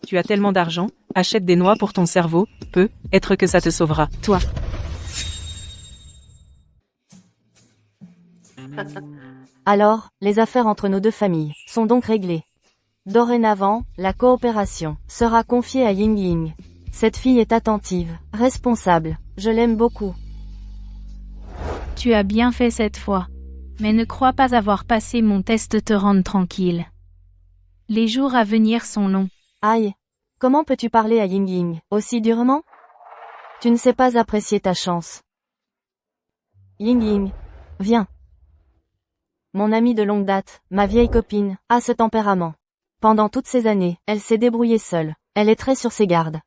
Tu as tellement d'argent, achète des noix pour ton cerveau, peut-être que ça te sauvera. Toi. Alors, les affaires entre nos deux familles sont donc réglées. Dorénavant, la coopération sera confiée à Ying Ying. Cette fille est attentive, responsable, je l'aime beaucoup. Tu as bien fait cette fois. Mais ne crois pas avoir passé mon test te rendre tranquille. Les jours à venir sont longs. Aïe, Comment peux-tu parler à Ying Ying aussi durement? Tu ne sais pas apprécier ta chance. Ying Ying. Viens. Mon amie de longue date, ma vieille copine, a ce tempérament. Pendant toutes ces années, elle s'est débrouillée seule. Elle est très sur ses gardes.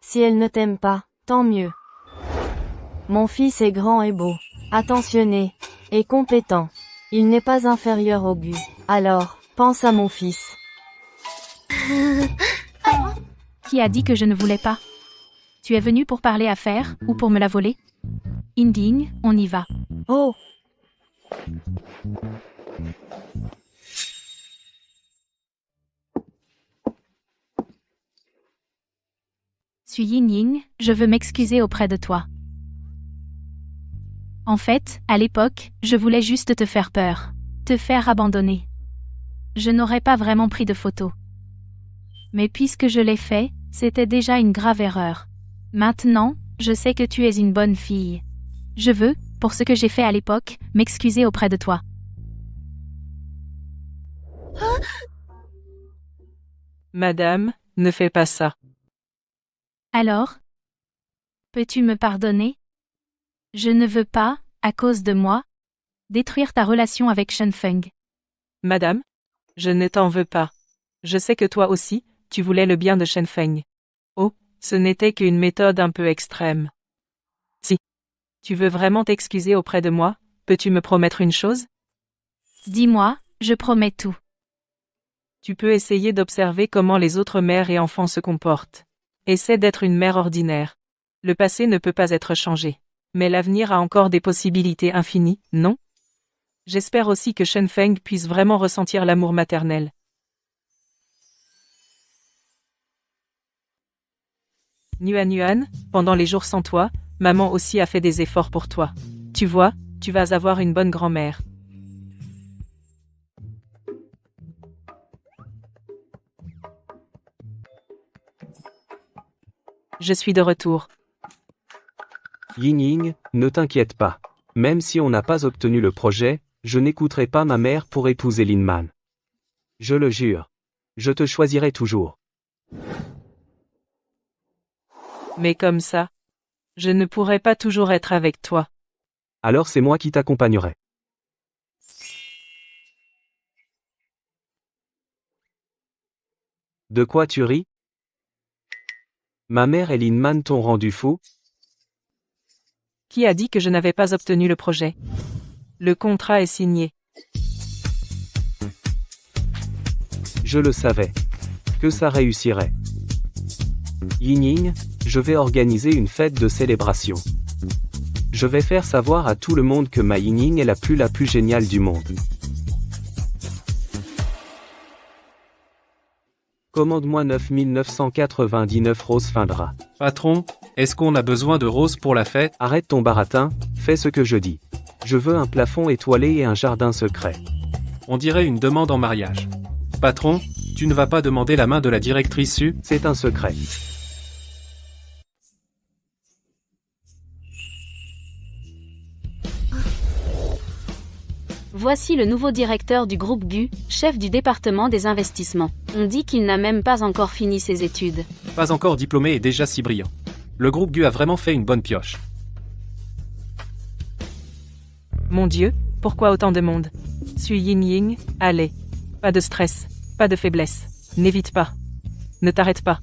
Si elle ne t'aime pas, tant mieux. Mon fils est grand et beau, attentionné, et compétent. Il n'est pas inférieur au Gu. Alors, pense à mon fils. Qui a dit que je ne voulais pas? Tu es venu pour parler affaires, ou pour me la voler? Ying, on y va. Oh! Suis Ying, je veux m'excuser auprès de toi. En fait, à l'époque, je voulais juste te faire peur. Te faire abandonner. Je n'aurais pas vraiment pris de photos. Mais puisque je l'ai fait, c'était déjà une grave erreur. Maintenant, je sais que tu es une bonne fille. Je veux, pour ce que j'ai fait à l'époque, m'excuser auprès de toi. Madame, ne fais pas ça. Alors? Peux-tu me pardonner? Je ne veux pas, à cause de moi, détruire ta relation avec Shenfeng. Madame, je ne t'en veux pas. Je sais que toi aussi, tu voulais le bien de Shenfeng. Oh, ce n'était qu'une méthode un peu extrême. Si tu veux vraiment t'excuser auprès de moi, peux-tu me promettre une chose? Dis-moi, je promets tout. Tu peux essayer d'observer comment les autres mères et enfants se comportent. Essaie d'être une mère ordinaire. Le passé ne peut pas être changé. Mais l'avenir a encore des possibilités infinies, non? J'espère aussi que Shenfeng puisse vraiment ressentir l'amour maternel. Nuan, pendant les jours sans toi, maman aussi a fait des efforts pour toi. Tu vois, tu vas avoir une bonne grand-mère. Je suis de retour. Ying, ne t'inquiète pas. Même si on n'a pas obtenu le projet, je n'écouterai pas ma mère pour épouser Lin Man. Je le jure. Je te choisirai toujours. Mais comme ça, je ne pourrai pas toujours être avec toi. Alors c'est moi qui t'accompagnerai. De quoi tu ris? Ma mère et Lin Man t'ont rendu fou? Qui a dit que je n'avais pas obtenu le projet? Le contrat est signé. Je le savais. Que ça réussirait. Ying, je vais organiser une fête de célébration. Je vais faire savoir à tout le monde que ma Ying est la plus géniale du monde. Commande-moi 9999 roses fin drap. Patron, est-ce qu'on a besoin de roses pour la fête? Arrête ton baratin, fais ce que je dis. Je veux un plafond étoilé et un jardin secret. On dirait une demande en mariage. Patron, tu ne vas pas demander la main de la directrice Su? C'est un secret. Voici le nouveau directeur du groupe Gu, chef du département des investissements. On dit qu'il n'a même pas encore fini ses études. Pas encore diplômé et déjà si brillant. Le groupe Gu a vraiment fait une bonne pioche. Mon Dieu, pourquoi autant de monde? Suis Ying, allez. Pas de stress, pas de faiblesse. N'évite pas. Ne t'arrête pas.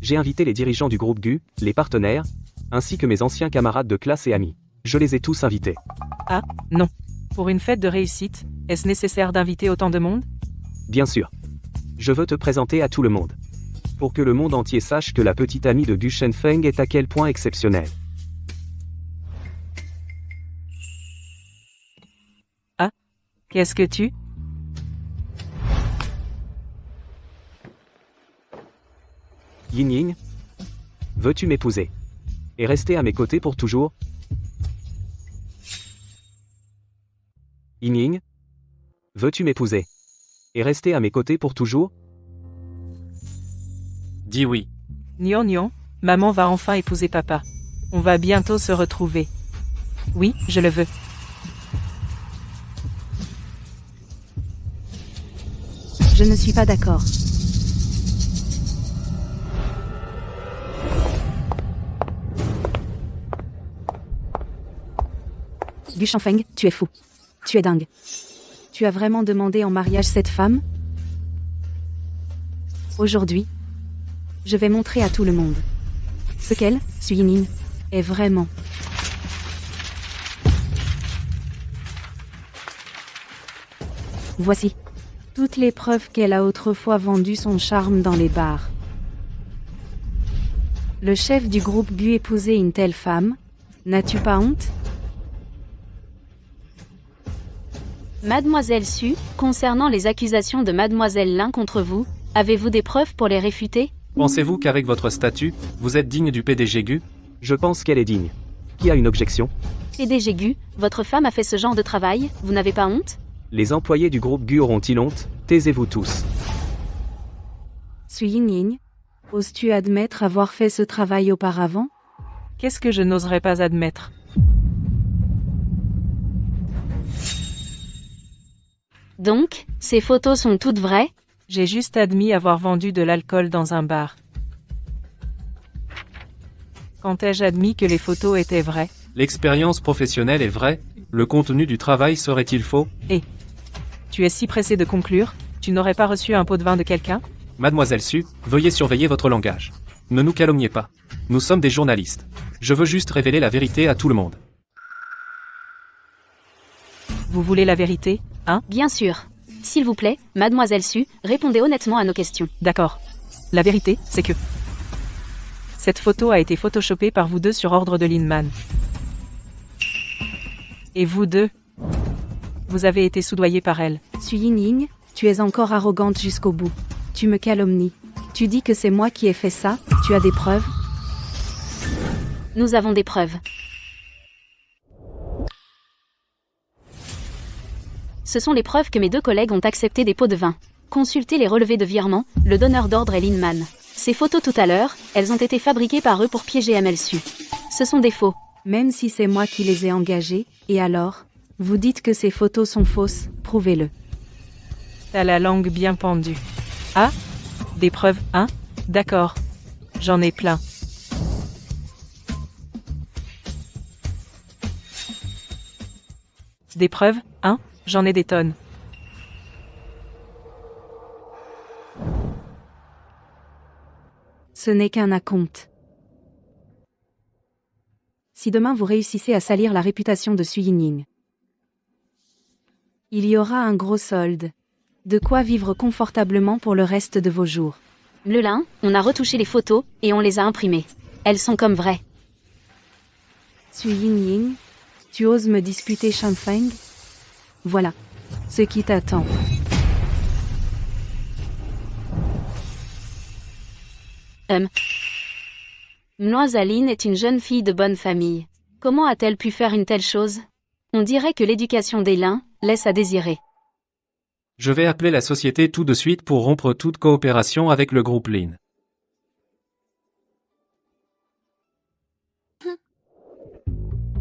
J'ai invité les dirigeants du groupe Gu, les partenaires, ainsi que mes anciens camarades de classe et amis. Je les ai tous invités. Ah, non. Pour une fête de réussite, est-ce nécessaire d'inviter autant de monde? Bien sûr. Je veux te présenter à tout le monde. Pour que le monde entier sache que la petite amie de Gu Shenfeng est à quel point exceptionnelle. Ah, qu'est-ce que tu... Ying, veux-tu m'épouser? Et rester à mes côtés pour toujours? Ying, veux-tu m'épouser? Et rester à mes côtés pour toujours? Dis oui. Nion, maman va enfin épouser papa. On va bientôt se retrouver. Oui, je le veux. Je ne suis pas d'accord. Gu Shanfeng, tu es fou. Tu es dingue. Tu as vraiment demandé en mariage cette femme? Aujourd'hui, je vais montrer à tout le monde ce qu'elle, Sui Yingning, est vraiment. Voici toutes les preuves qu'elle a autrefois vendu son charme dans les bars. Le chef du groupe Gu épouser une telle femme? N'as-tu pas honte? Mademoiselle Su, concernant les accusations de Mademoiselle Lin contre vous, avez-vous des preuves pour les réfuter? Pensez-vous qu'avec votre statut, vous êtes digne du PDG Gu? Je pense qu'elle est digne. Qui a une objection? PDG Gu, votre femme a fait ce genre de travail, vous n'avez pas honte? Les employés du groupe Gu auront-ils honte? Taisez-vous tous. Sui Yingning, oses-tu admettre avoir fait ce travail auparavant? Qu'est-ce que je n'oserais pas admettre? Donc, ces photos sont toutes vraies? J'ai juste admis avoir vendu de l'alcool dans un bar. Quand ai-je admis que les photos étaient vraies? L'expérience professionnelle est vraie, le contenu du travail serait-il faux? Tu es si pressé de conclure, tu n'aurais pas reçu un pot de vin de quelqu'un? Mademoiselle Su, veuillez surveiller votre langage. Ne nous calomniez pas. Nous sommes des journalistes. Je veux juste révéler la vérité à tout le monde. Vous voulez la vérité, hein? Bien sûr. S'il vous plaît, Mademoiselle Su, répondez honnêtement à nos questions. D'accord. La vérité, c'est que cette photo a été photoshopée par vous deux sur ordre de Linman. Et vous deux, vous avez été soudoyés par elle. Sui Yingning, tu es encore arrogante jusqu'au bout. Tu me calomnies. Tu dis que c'est moi qui ai fait ça, tu as des preuves? Nous avons des preuves. Ce sont les preuves que mes deux collègues ont accepté des pots de vin. Consultez les relevés de virement, le donneur d'ordre est Linman. Ces photos tout à l'heure, elles ont été fabriquées par eux pour piéger MLSU. Ce sont des faux. Même si c'est moi qui les ai engagés, et alors? Vous dites que ces photos sont fausses, prouvez-le. T'as la langue bien pendue. Ah? Des preuves, hein? D'accord. J'en ai plein. Des preuves, hein? J'en ai des tonnes. Ce n'est qu'un acompte. Si demain vous réussissez à salir la réputation de Sui Yingning, il y aura un gros solde. De quoi vivre confortablement pour le reste de vos jours. Le lin, on a retouché les photos, et on les a imprimées. Elles sont comme vraies. Sui Yingning, tu oses me disputer Shanfeng? Voilà ce qui t'attend. Noazaline est une jeune fille de bonne famille. Comment a-t-elle pu faire une telle chose? On dirait que l'éducation des Lin laisse à désirer. Je vais appeler la société tout de suite pour rompre toute coopération avec le groupe Lin.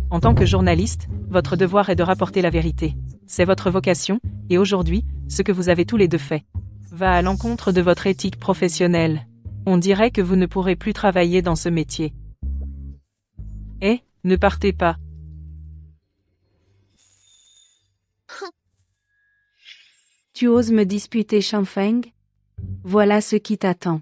En tant que journaliste, votre devoir est de rapporter la vérité. C'est votre vocation, et aujourd'hui, ce que vous avez tous les deux fait va à l'encontre de votre éthique professionnelle. On dirait que vous ne pourrez plus travailler dans ce métier. Ne partez pas. Tu oses me disputer Shanfeng? Voilà ce qui t'attend.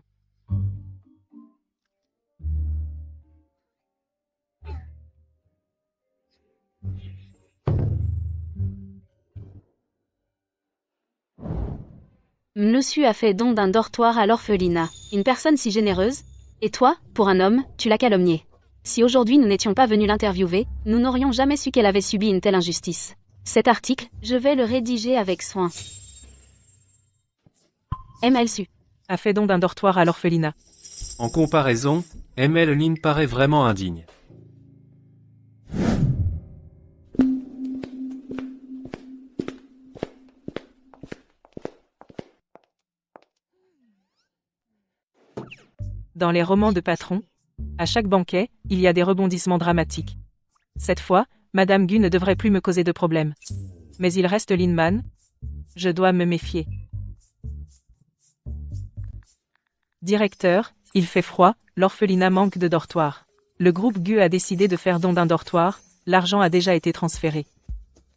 Monsieur a fait don d'un dortoir à l'orphelinat. Une personne si généreuse. Et toi, pour un homme, tu l'as calomnié. Si aujourd'hui nous n'étions pas venus l'interviewer, nous n'aurions jamais su qu'elle avait subi une telle injustice. Cet article, je vais le rédiger avec soin. MLSU A fait don d'un dortoir à l'orphelinat. En comparaison, ML Lin paraît vraiment indigne. Dans les romans de patrons, à chaque banquet, il y a des rebondissements dramatiques. Cette fois, Madame Gu ne devrait plus me causer de problème. Mais il reste Linman. Je dois me méfier. Directeur, il fait froid, l'orphelinat manque de dortoir. Le groupe GU a décidé de faire don d'un dortoir, l'argent a déjà été transféré.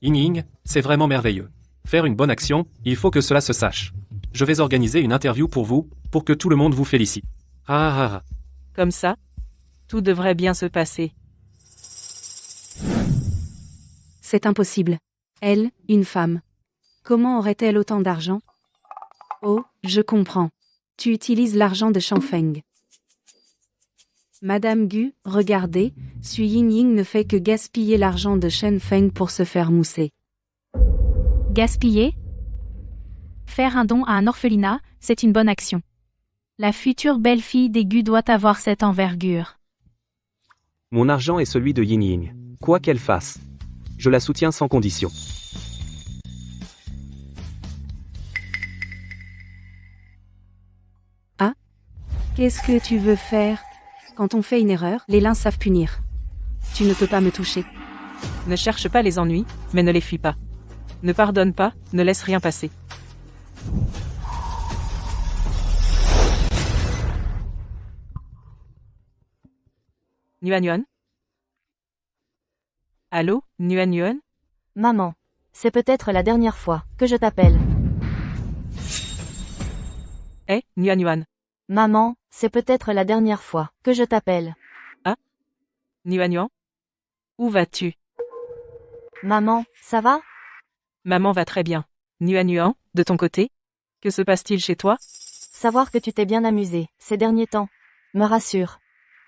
Ying, c'est vraiment merveilleux. Faire une bonne action, il faut que cela se sache. Je vais organiser une interview pour vous, pour que tout le monde vous félicite. Ah ah ah. Comme ça, tout devrait bien se passer. C'est impossible. Elle, une femme. Comment aurait-elle autant d'argent? Oh, je comprends. Tu utilises l'argent de Shangfeng. Madame Gu, regardez, Xu Yingying ne fait que gaspiller l'argent de Shangfeng pour se faire mousser. Gaspiller? Faire un don à un orphelinat, c'est une bonne action. La future belle-fille des Gu doit avoir cette envergure. Mon argent est celui de Yingying. Quoi qu'elle fasse. Je la soutiens sans condition. Qu'est-ce que tu veux faire? Quand on fait une erreur, les lins savent punir. Tu ne peux pas me toucher. Ne cherche pas les ennuis, mais ne les fuis pas. Ne pardonne pas, ne laisse rien passer. Nuan Yuan? Allô, Nuan Yuan? Maman. C'est peut-être la dernière fois que je t'appelle. Eh, Nuan Yuan. Maman, c'est peut-être la dernière fois que je t'appelle. Nuan Yuan? Où vas-tu? Maman, ça va? Maman va très bien. Nuan Yuan, de ton côté? Que se passe-t-il chez toi? Savoir que tu t'es bien amusé ces derniers temps me rassure.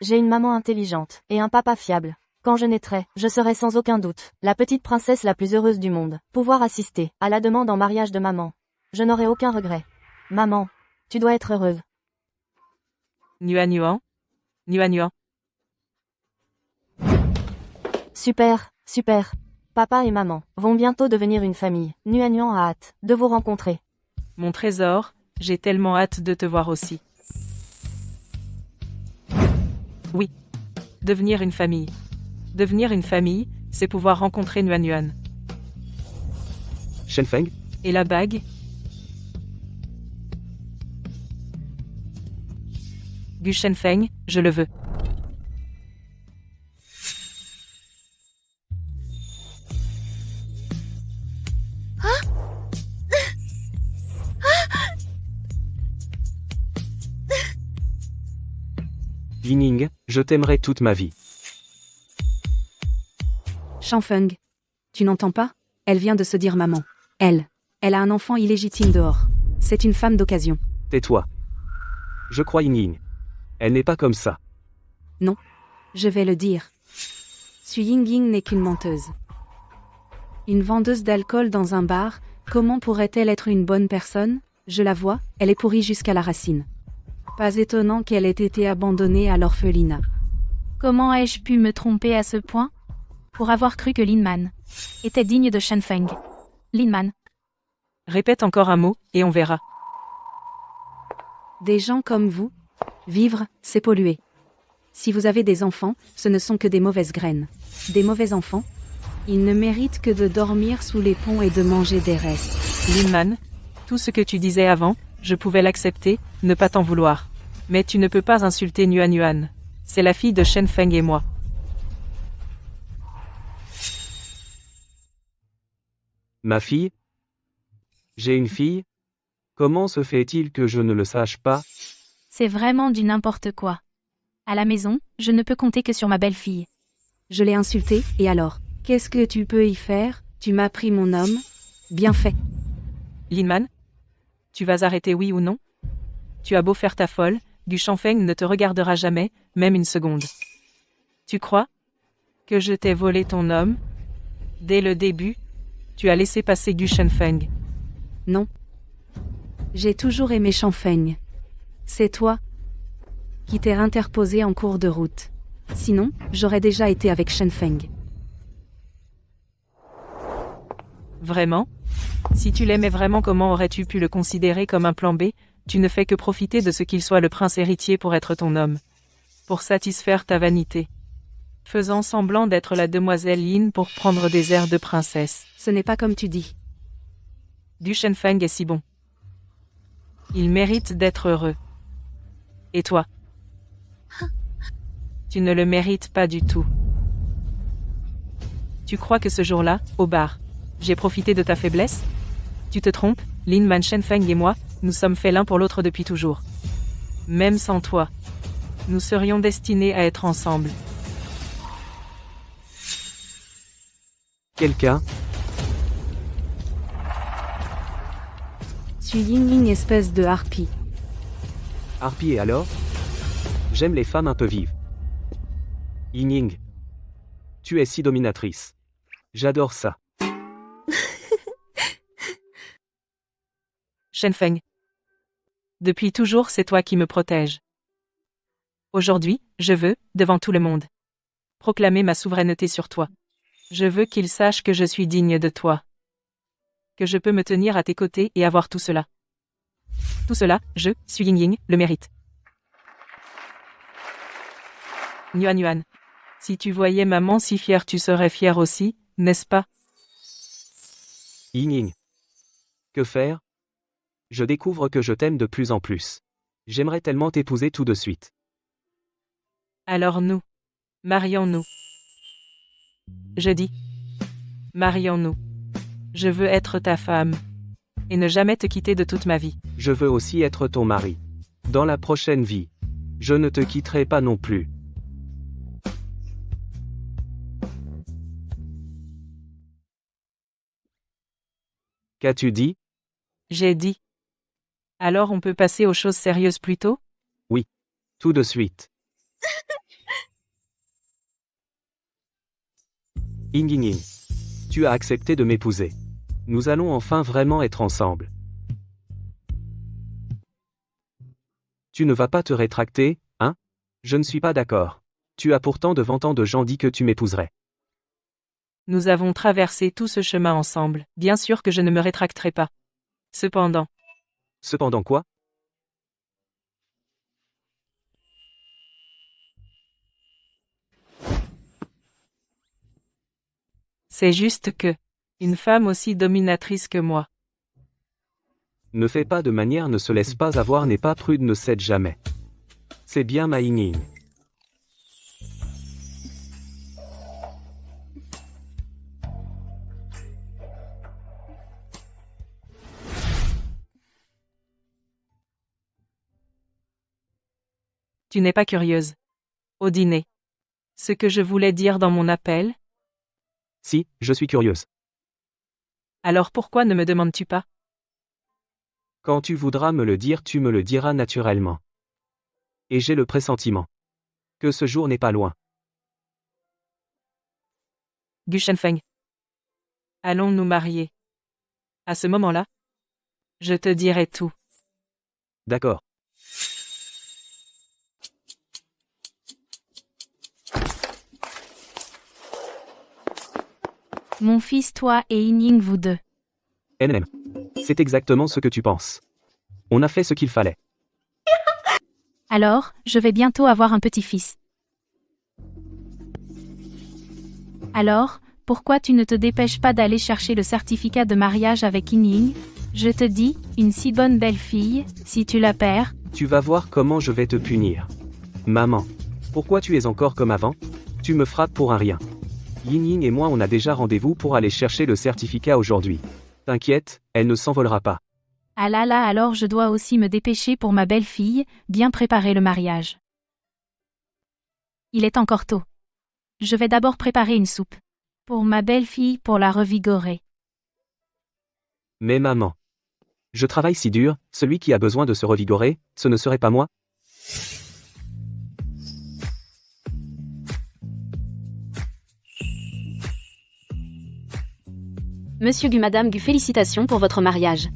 J'ai une maman intelligente et un papa fiable. Quand je naîtrai, je serai sans aucun doute la petite princesse la plus heureuse du monde. Pouvoir assister à la demande en mariage de maman. Je n'aurai aucun regret. Maman, tu dois être heureuse. Nuan Yuan? Nuan Yuan? Super, super. Papa et maman vont bientôt devenir une famille. Nuan Yuan a hâte de vous rencontrer. Mon trésor, j'ai tellement hâte de te voir aussi. Oui. Devenir une famille. Devenir une famille, c'est pouvoir rencontrer Nuan Yuan. Shangfeng? Et la bague? Gu Shangfeng, je le veux. Yingying, je t'aimerai toute ma vie. Shangfeng. Tu n'entends pas? Elle vient de se dire maman. Elle a un enfant illégitime dehors. C'est une femme d'occasion. Tais-toi. Je crois Yingying. Elle n'est pas comme ça. Non. Je vais le dire. Xu Yingying n'est qu'une menteuse. Une vendeuse d'alcool dans un bar, comment pourrait-elle être une bonne personne? Je la vois, elle est pourrie jusqu'à la racine. Pas étonnant qu'elle ait été abandonnée à l'orphelinat. Comment ai-je pu me tromper à ce point? Pour avoir cru que Lin Man était digne de Shangfeng. Lin Man. Répète encore un mot, et on verra. Des gens comme vous? Vivre, c'est polluer. Si vous avez des enfants, ce ne sont que des mauvaises graines. Des mauvais enfants? Ils ne méritent que de dormir sous les ponts et de manger des restes. Lin Man, tout ce que tu disais avant, je pouvais l'accepter, ne pas t'en vouloir. Mais tu ne peux pas insulter Nuan Yuan. C'est la fille de Shangfeng et moi. Ma fille? J'ai une fille? Comment se fait-il que je ne le sache pas? C'est vraiment du n'importe quoi. À la maison, je ne peux compter que sur ma belle-fille. Je l'ai insultée, et alors? Qu'est-ce que tu peux y faire? Tu m'as pris mon homme? Bien fait. Lin Man? Tu vas arrêter oui ou non? Tu as beau faire ta folle, Gu Shangfeng ne te regardera jamais, même une seconde. Tu crois que je t'ai volé ton homme? Dès le début, tu as laissé passer Gu Shangfeng. Non. J'ai toujours aimé Shangfeng. C'est toi qui t'es interposé en cours de route. Sinon, j'aurais déjà été avec Shangfeng. Vraiment? Si tu l'aimais vraiment, comment aurais-tu pu le considérer comme un plan B? Tu ne fais que profiter de ce qu'il soit le prince héritier pour être ton homme. Pour satisfaire ta vanité. Faisant semblant d'être la demoiselle Lin pour prendre des airs de princesse. Ce n'est pas comme tu dis. Gu Shangfeng est si bon. Il mérite d'être heureux. Et toi? Tu ne le mérites pas du tout. Tu crois que ce jour-là, au bar, j'ai profité de ta faiblesse? Tu te trompes, Lin Man Shenfeng et moi, nous sommes faits l'un pour l'autre depuis toujours. Même sans toi, nous serions destinés à être ensemble. Quelqu'un? Suis Ying, espèce de harpie. Harpie et alors? J'aime les femmes un peu vives. Ying. Tu es si dominatrice. J'adore ça. Shenfeng. Depuis toujours, c'est toi qui me protèges. Aujourd'hui, je veux, devant tout le monde, proclamer ma souveraineté sur toi. Je veux qu'ils sachent que je suis digne de toi. Que je peux me tenir à tes côtés et avoir tout cela. Tout cela, je, Sui Ying, le mérite. Nuan Yuan. Si tu voyais maman si fière, tu serais fière aussi, n'est-ce pas? Ying. Que faire? Je découvre que je t'aime de plus en plus. J'aimerais tellement t'épouser tout de suite. Alors nous, marions-nous. Je dis, marions-nous. Je veux être ta femme. Et ne jamais te quitter de toute ma vie. Je veux aussi être ton mari. Dans la prochaine vie. Je ne te quitterai pas non plus. Qu'as-tu dit? J'ai dit. Alors on peut passer aux choses sérieuses plus tôt? Oui. Tout de suite. Ying. Tu as accepté de m'épouser. Nous allons enfin vraiment être ensemble. Tu ne vas pas te rétracter, hein? Je ne suis pas d'accord. Tu as pourtant devant tant de gens dit que tu m'épouserais. Nous avons traversé tout ce chemin ensemble. Bien sûr que je ne me rétracterai pas. Cependant. Cependant quoi? C'est juste que, une femme aussi dominatrice que moi. Ne fais pas de manière, ne se laisse pas avoir, n'est pas prude, ne cède jamais. C'est bien ma Ying. Tu n'es pas curieuse. Au dîner. Ce que je voulais dire dans mon appel? Si, je suis curieuse. Alors pourquoi ne me demandes-tu pas? Quand tu voudras me le dire, tu me le diras naturellement. Et j'ai le pressentiment que ce jour n'est pas loin. Gu Shenfeng. Allons nous marier. À ce moment-là, je te dirai tout. D'accord. Mon fils, toi et Ying, vous deux. NM. C'est exactement ce que tu penses. On a fait ce qu'il fallait. Alors, je vais bientôt avoir un petit-fils. Alors, pourquoi tu ne te dépêches pas d'aller chercher le certificat de mariage avec Ying? Je te dis, une si bonne belle fille, si tu la perds. Tu vas voir comment je vais te punir. Maman. Pourquoi tu es encore comme avant? Tu me frappes pour un rien. Ying et moi on a déjà rendez-vous pour aller chercher le certificat aujourd'hui. T'inquiète, elle ne s'envolera pas. Ah là là, alors je dois aussi me dépêcher pour ma belle-fille, bien préparer le mariage. Il est encore tôt. Je vais d'abord préparer une soupe. Pour ma belle-fille pour la revigorer. Mais maman. Je travaille si dur, celui qui a besoin de se revigorer, ce ne serait pas moi? Monsieur Gu, Madame Gu, félicitations pour votre mariage.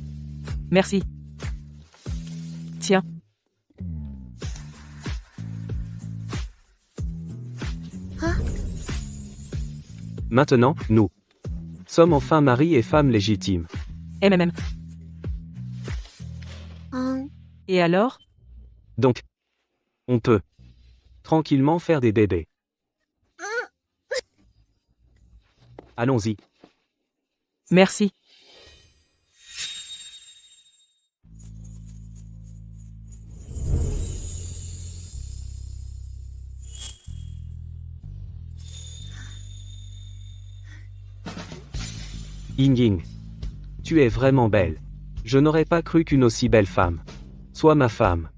Merci. Tiens. Maintenant, nous sommes enfin mari et femme légitime. MMM. Hein? Et alors? Donc, on peut tranquillement faire des bébés. Allons-y. Merci. Ying Ying. Tu es vraiment belle. Je n'aurais pas cru qu'une aussi belle femme soit ma femme.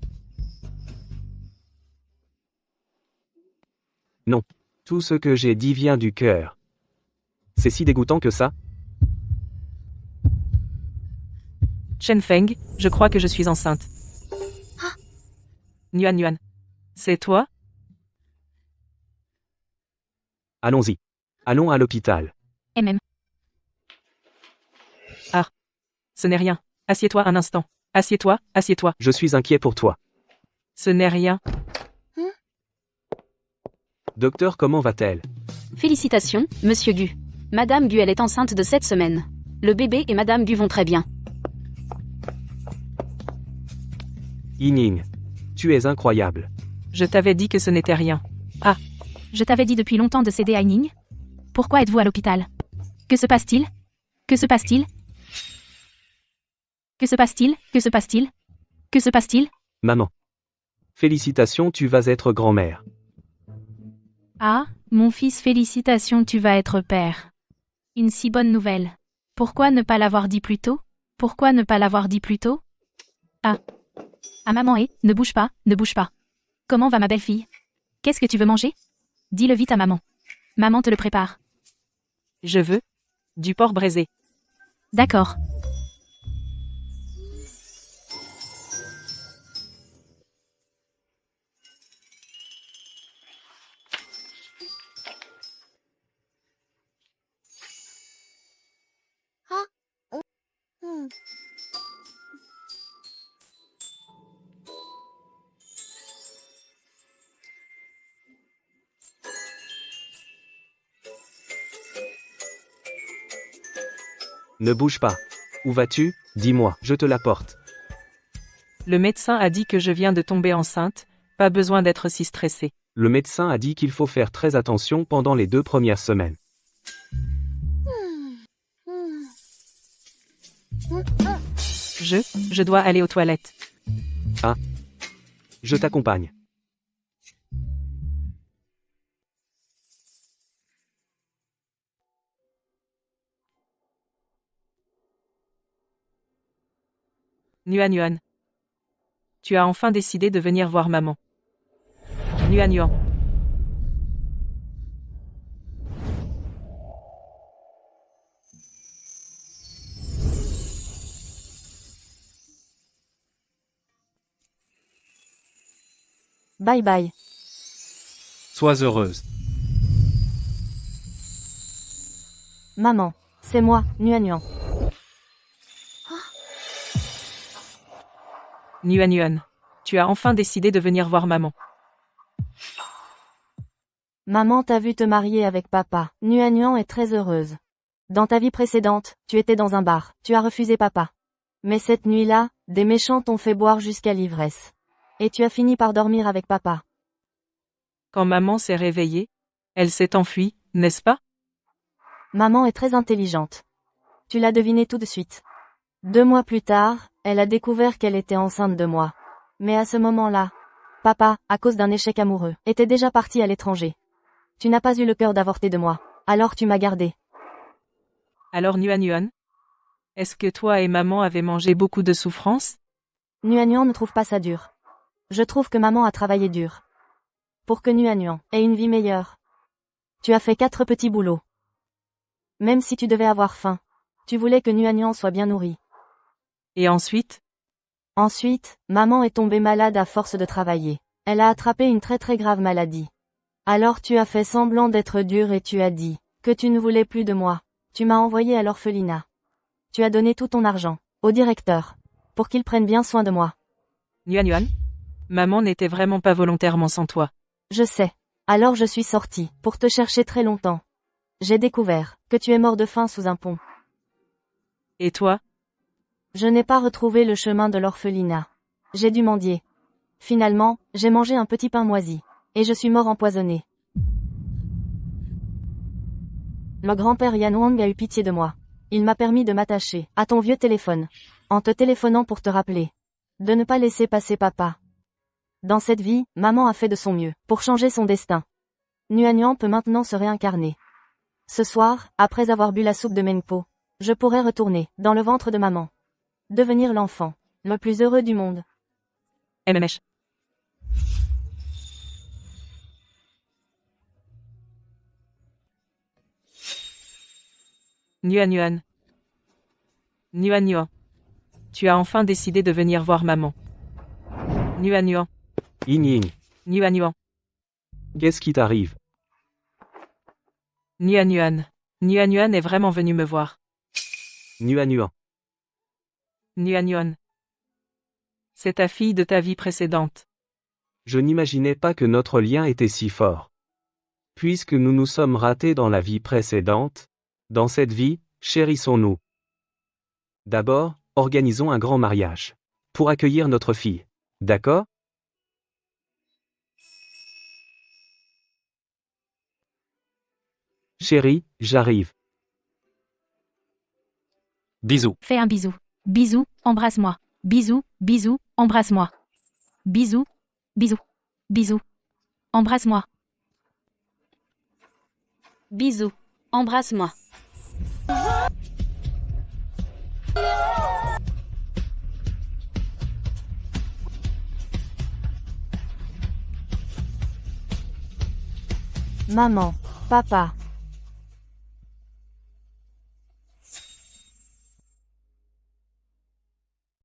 Non. Tout ce que j'ai dit vient du cœur. C'est si dégoûtant que ça? Chen Feng, je crois que je suis enceinte. Nuan Nuan. C'est toi? Allons-y. Allons à l'hôpital. MM. Ce n'est rien. Assieds-toi un instant. Assieds-toi, assieds-toi. Je suis inquiet pour toi. Ce n'est rien. Docteur, comment va-t-elle? Félicitations, Monsieur Gu. Madame Gu elle est enceinte de 7 semaines. Le bébé et Madame Gu vont très bien. Ying Ying. Tu es incroyable. Je t'avais dit que ce n'était rien. Je t'avais dit depuis longtemps de céder à Ying. Pourquoi êtes-vous à l'hôpital? Que se passe-t-il? Que se passe-t-il? Que se passe-t-il? Que se passe-t-il? Que se passe-t-il? Maman. Félicitations, tu vas être grand-mère. Ah, mon fils, félicitations, tu vas être père. Une si bonne nouvelle. Pourquoi ne pas l'avoir dit plus tôt? Pourquoi ne pas l'avoir dit plus tôt? Ah, maman ne bouge pas, ne bouge pas. Comment va ma belle-fille? Qu'est-ce que tu veux manger? Dis-le vite à maman. Maman te le prépare. Je veux du porc braisé. D'accord. Ne bouge pas. Où vas-tu? Dis-moi, je te l'apporte. Le médecin a dit que je viens de tomber enceinte, pas besoin d'être si stressé. Le médecin a dit qu'il faut faire très attention pendant les 2 premières semaines. Je dois aller aux toilettes. Je t'accompagne. Nuan Nuan. Tu as enfin décidé de venir voir maman. Nuan Nuan. Bye bye. Sois heureuse. Maman. C'est moi, Nuan Nuan. Nuan Nuan. Tu as enfin décidé de venir voir maman. Maman t'a vu te marier avec papa. Nuan Nuan est très heureuse. Dans ta vie précédente, tu étais dans un bar. Tu as refusé papa. Mais cette nuit-là, des méchants t'ont fait boire jusqu'à l'ivresse. Et tu as fini par dormir avec papa. Quand maman s'est réveillée, elle s'est enfuie, n'est-ce pas? Maman est très intelligente. Tu l'as deviné tout de suite. 2 mois plus tard, elle a découvert qu'elle était enceinte de moi. Mais à ce moment-là, papa, à cause d'un échec amoureux, était déjà parti à l'étranger. Tu n'as pas eu le cœur d'avorter de moi. Alors tu m'as gardé. Alors Nuan Nuan? Est-ce que toi et maman avez mangé beaucoup de souffrance? Nuan Nuan ne trouve pas ça dur. Je trouve que maman a travaillé dur. Pour que Nuan Nuan ait une vie meilleure. Tu as fait 4 petits boulots. Même si tu devais avoir faim, tu voulais que Nuan Nuan soit bien nourrie. Et ensuite? Ensuite, maman est tombée malade à force de travailler. Elle a attrapé une très très grave maladie. Alors tu as fait semblant d'être dur et tu as dit que tu ne voulais plus de moi. Tu m'as envoyé à l'orphelinat. Tu as donné tout ton argent au directeur pour qu'il prenne bien soin de moi. Nuan Nuan? Maman n'était vraiment pas volontairement sans toi. Je sais. Alors je suis sortie pour te chercher très longtemps. J'ai découvert que tu es mort de faim sous un pont. Et toi? Je n'ai pas retrouvé le chemin de l'orphelinat. J'ai dû mendier. Finalement, j'ai mangé un petit pain moisi. Et je suis mort empoisonné. Le grand-père Yan Wang a eu pitié de moi. Il m'a permis de m'attacher à ton vieux téléphone. En te téléphonant pour te rappeler de ne pas laisser passer papa. Dans cette vie, maman a fait de son mieux pour changer son destin. Nuan Nuan peut maintenant se réincarner. Ce soir, après avoir bu la soupe de Mengpo, je pourrais retourner dans le ventre de maman. Devenir l'enfant le plus heureux du monde. MMH. Nuan Nuan. Nuan Nuan. Tu as enfin décidé de venir voir maman. Nuan Nuan. Yin Yin, Nuan Nuan. qu'est-ce qui t'arrive? Nuan Nuan. Nuan Nuan est vraiment venu me voir. Nuan Nuan. Nuan Nuan. C'est ta fille de ta vie précédente. Je n'imaginais pas que notre lien était si fort. Puisque nous nous sommes ratés dans la vie précédente, dans cette vie, chérissons-nous. D'abord, organisons un grand mariage. Pour accueillir notre fille. D'accord? Chérie, j'arrive. Bisous. Fais un bisou. Bisou, embrasse-moi. Bisou, bisou, embrasse-moi. Bisou, bisou, bisou. Embrasse-moi. Bisous. Embrasse-moi. Maman, papa,